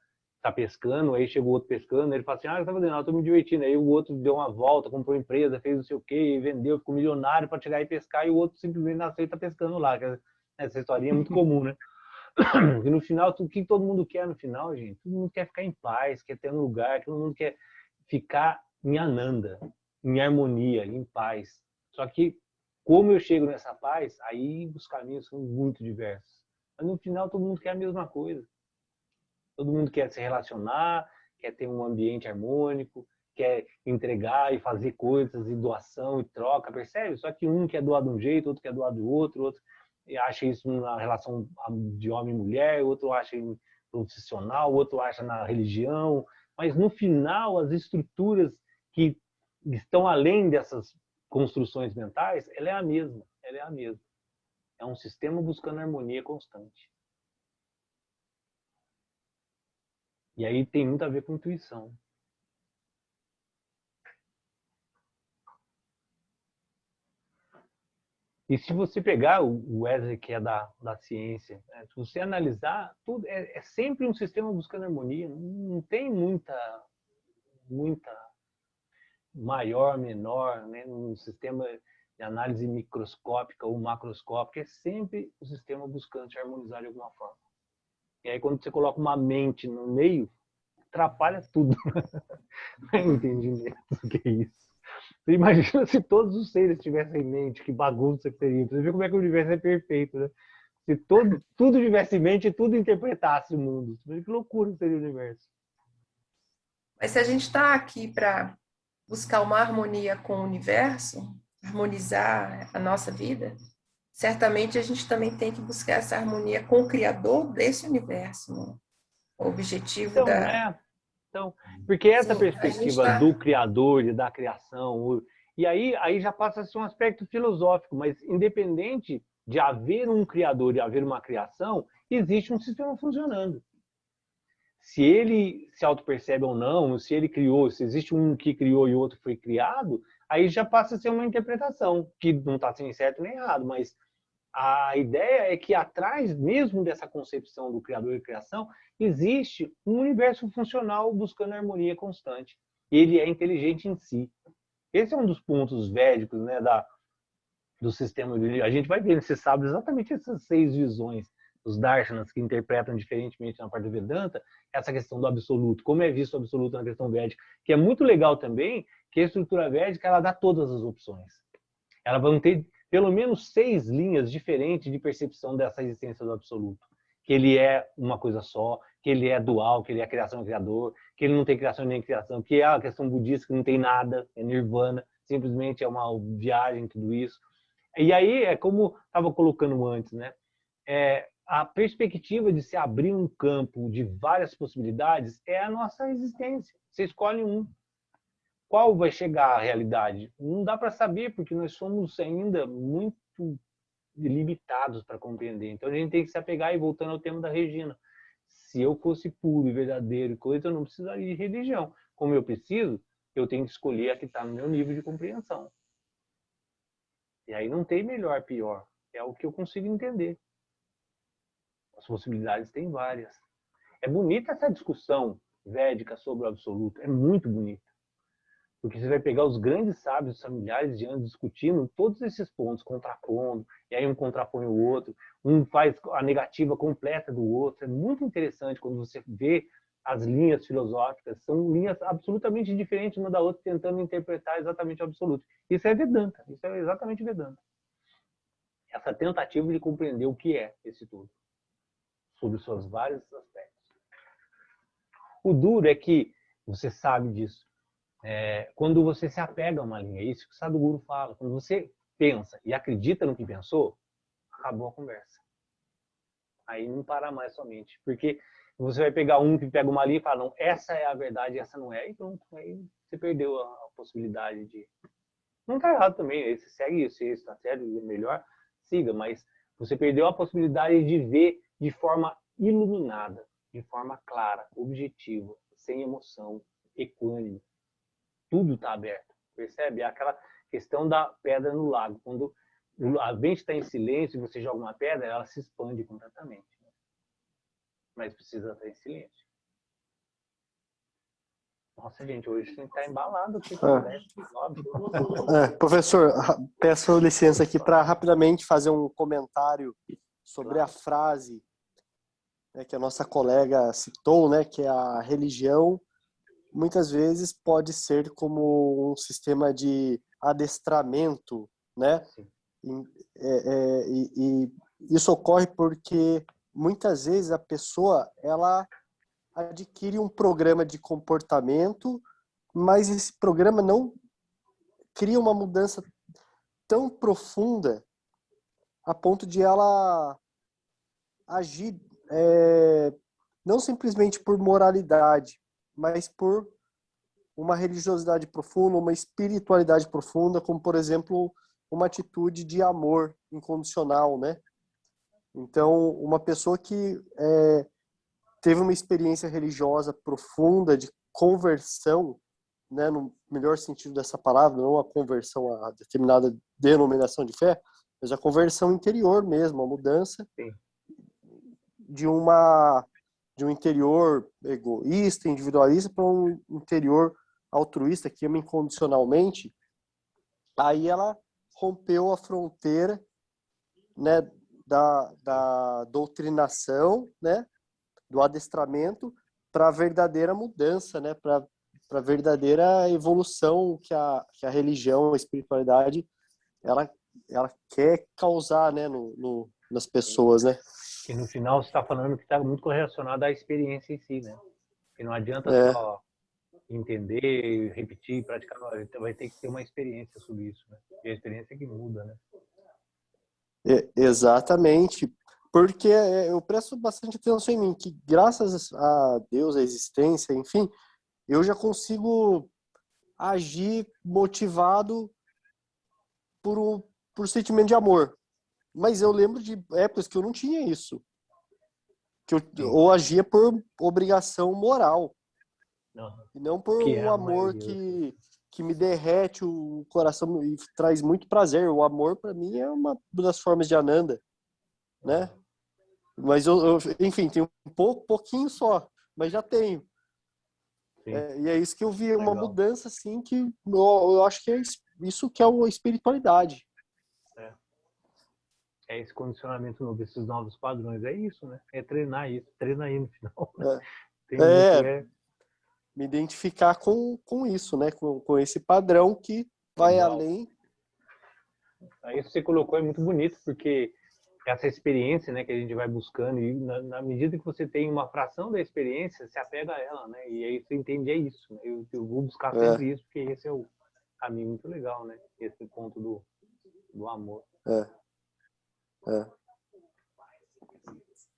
tá pescando, aí chega o outro pescando, ele fala assim, eu tá fazendo, eu tô me divertindo. Aí o outro deu uma volta, comprou empresa, fez não sei o quê, vendeu, ficou milionário para chegar e pescar, e o outro simplesmente nasceu e tá pescando lá. Essa historinha é muito comum, né? E no final, o que todo mundo quer no final, gente? Todo mundo quer ficar em paz, quer ter um lugar, todo mundo quer ficar em ananda, em harmonia, em paz. Só que, como eu chego nessa paz, aí os caminhos são muito diversos. Mas no final, todo mundo quer a mesma coisa. Todo mundo quer se relacionar, quer ter um ambiente harmônico, quer entregar e fazer coisas e doação e troca, percebe? Só que um quer doar de um jeito, outro quer doar do outro acha isso na relação de homem e mulher, outro acha em profissional, outro acha na religião. Mas no final, as estruturas que estão além dessas construções mentais, ela é a mesma, ela é a mesma. É um sistema buscando harmonia constante. E aí tem muito a ver com intuição. E se você pegar o Wesley, que é da ciência, né, se você analisar, tudo é sempre um sistema buscando harmonia. Não tem muita maior, menor, né, um sistema de análise microscópica ou macroscópica. É sempre o sistema buscando se harmonizar de alguma forma. E aí quando você coloca uma mente no meio, atrapalha tudo. Não é entendimento do que é isso. Você imagina se todos os seres tivessem em mente, que bagunça que seria. Você vê como é que o universo é perfeito, né? Se tudo tivesse em mente e tudo interpretasse o mundo. Você vê que loucura seria o universo. Mas se a gente está aqui para buscar uma harmonia com o universo, harmonizar a nossa vida, certamente a gente também tem que buscar essa harmonia com o Criador desse universo, né? O objetivo Então, né? Então, porque essa perspectiva do Criador e da criação, e aí já passa a ser um aspecto filosófico, mas independente de haver um Criador e haver uma criação, existe um sistema funcionando. Se ele se autopercebe ou não, se ele criou, se existe um que criou e outro foi criado, aí já passa a ser uma interpretação, que não está sendo certo nem errado, mas a ideia é que atrás mesmo dessa concepção do Criador e criação, existe um universo funcional buscando harmonia constante. Ele é inteligente em si. Esse é um dos pontos védicos, né, do sistema. A gente vai ver nesse sábado exatamente essas 6 visões dos darshanas que interpretam diferentemente na parte do Vedanta, essa questão do absoluto, como é visto o absoluto na questão védica, que é muito legal também, que a estrutura védica ela dá todas as opções. Ela vai ter pelo menos 6 linhas diferentes de percepção dessa existência do absoluto. Que ele é uma coisa só, que ele é dual, que ele é criação e criador, que ele não tem criação nem criação, que é a questão budista, que não tem nada, é nirvana, simplesmente é uma viagem, tudo isso. E aí, é como estava colocando antes, né? A perspectiva de se abrir um campo de várias possibilidades é a nossa existência. Você escolhe um. Qual vai chegar à realidade? Não dá para saber, porque nós somos ainda muito limitados para compreender. Então a gente tem que se apegar, e voltando ao tema da Regina. Se eu fosse puro e verdadeiro e coisa, eu não precisaria de religião. Como eu preciso, eu tenho que escolher a que está no meu nível de compreensão. E aí não tem melhor, pior. É o que eu consigo entender. As possibilidades têm várias. É bonita essa discussão védica sobre o absoluto. É muito bonita. Porque você vai pegar os grandes sábios há milhares de anos discutindo todos esses pontos, contrapondo, e aí um contrapõe o outro, um faz a negativa completa do outro. É muito interessante quando você vê as linhas filosóficas, são linhas absolutamente diferentes uma da outra, tentando interpretar exatamente o absoluto. Isso é Vedanta, isso é exatamente Vedanta. Essa tentativa de compreender o que é esse tudo, sobre os seus vários aspectos. O duro é que, você sabe disso, quando você se apega a uma linha, é isso que o Sadhguru fala, quando você pensa e acredita no que pensou, acabou a conversa. Aí não para mais somente, porque você vai pegar um que pega uma linha e fala, não, essa é a verdade, essa não é, e pronto, aí você perdeu a possibilidade de... Não está errado também, aí você segue isso, se isso está certo, melhor, siga, mas você perdeu a possibilidade de ver de forma iluminada, de forma clara, objetiva, sem emoção, equânime. Tudo está aberto, percebe? É aquela questão da pedra no lago. Quando a mente está em silêncio e você joga uma pedra, ela se expande completamente. Mas precisa estar em silêncio. Nossa, gente, hoje a gente está embalado aqui. Professor, peço licença aqui para rapidamente fazer um comentário sobre a frase, né, que a nossa colega citou, né, que é a religião muitas vezes pode ser como um sistema de adestramento, né? E isso ocorre porque muitas vezes a pessoa ela adquire um programa de comportamento, mas esse programa não cria uma mudança tão profunda a ponto de ela agir não simplesmente por moralidade, mas por uma religiosidade profunda, uma espiritualidade profunda, como, por exemplo, uma atitude de amor incondicional, né? Então, uma pessoa que teve uma experiência religiosa profunda de conversão, né, no melhor sentido dessa palavra, não a conversão a determinada denominação de fé, mas a conversão interior mesmo, a mudança de um interior egoísta, individualista, para um interior altruísta, que ama incondicionalmente. Aí ela rompeu a fronteira, né, da doutrinação, né, do adestramento, para a verdadeira mudança, né, para a verdadeira evolução que a religião, a espiritualidade, ela quer causar, né, nas pessoas, né? E no final você está falando que está muito correlacionado à experiência em si, né? Que não adianta só entender, repetir, praticar, vai ter que ter uma experiência sobre isso, né? E a experiência é que muda, né? Exatamente. Porque eu presto bastante atenção em mim, que graças a Deus, a existência, enfim, eu já consigo agir motivado por sentimento de amor. Mas eu lembro de épocas que eu não tinha isso. Que ou agia por obrigação moral. E não por um amor que me derrete o coração e traz muito prazer. O amor, para mim, é uma das formas de Ananda, né? Mas enfim, tenho pouquinho só, mas já tenho. E é isso que eu vi, uma mudança assim que eu acho que é isso que é a espiritualidade. É esse condicionamento novo, esses novos padrões, é isso, né? É treinar isso, treina aí no final. Me identificar com isso, né? Com esse padrão que vai além. Aí você colocou, é muito bonito, porque essa experiência, né, que a gente vai buscando, e na medida que você tem uma fração da experiência, se apega a ela, né? E aí você entende, é isso. Né? Eu vou buscar sempre isso, porque esse é o caminho muito legal, né? Esse ponto do amor.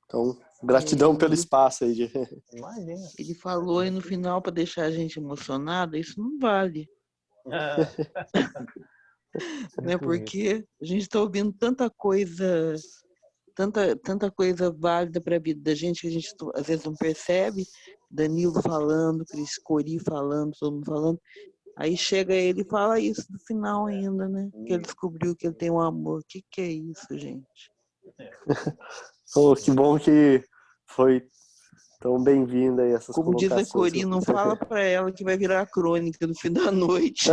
Então, gratidão pelo espaço aí. Imagina. Ele falou aí no final para deixar a gente emocionada, isso não vale. Né? Porque a gente está ouvindo tanta coisa válida para a vida da gente que a gente às vezes não percebe. Danilo falando, Cris Cori falando, todo mundo falando. Aí chega ele e fala isso no final ainda, né? Que ele descobriu que ele tem um amor. O que é isso, gente? Que bom que foi tão bem-vinda aí essas Como diz colocações. a Cori, não fala para ela que vai virar a crônica no fim da noite.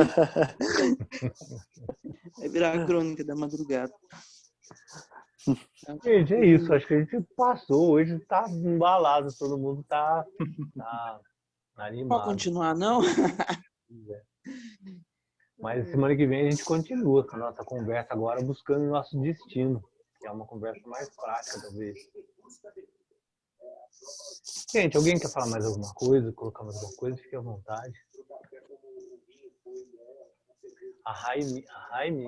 Vai virar a crônica da madrugada. Gente, é isso. Acho que a gente passou. Hoje tá embalado. Todo mundo tá animado. Pode continuar, não? Mas semana que vem a gente continua com a nossa conversa agora, buscando o nosso destino. Que é uma conversa mais prática, talvez. Gente, alguém quer falar mais alguma coisa? Colocar mais alguma coisa? Fique à vontade. A Jaime,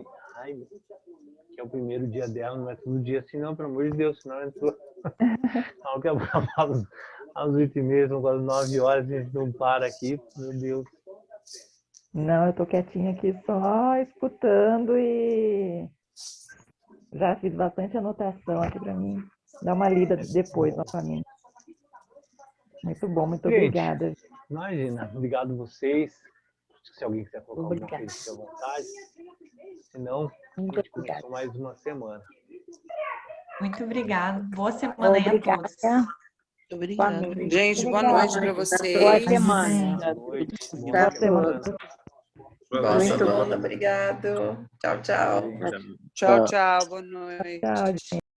que é o primeiro dia dela, não é todo dia assim, não, pelo amor de Deus, senão ela entrou. Às 8h30, são quase 9 horas, a gente não para aqui, meu Deus. Não, eu tô quietinha aqui só escutando e já fiz bastante anotação aqui para mim. Dar uma lida depois novamente. Muito bom, muito obrigada. Imagina, obrigado a vocês. Se alguém quiser colocar alguma coisa, fique à vontade. Senão, a Muito gente obrigada. começou mais uma semana. Muito obrigada. Boa semana aí a todos. Obrigada. Obrigada. Boa noite. Gente, boa Obrigada. noite para Boa vocês. Boa semana. semana. Boa noite, Boa boa Boa semana. semana. Boa Muito semana, obrigado. Tchau, tchau. Obrigado. Tchau, tchau. Boa noite. Tchau, gente.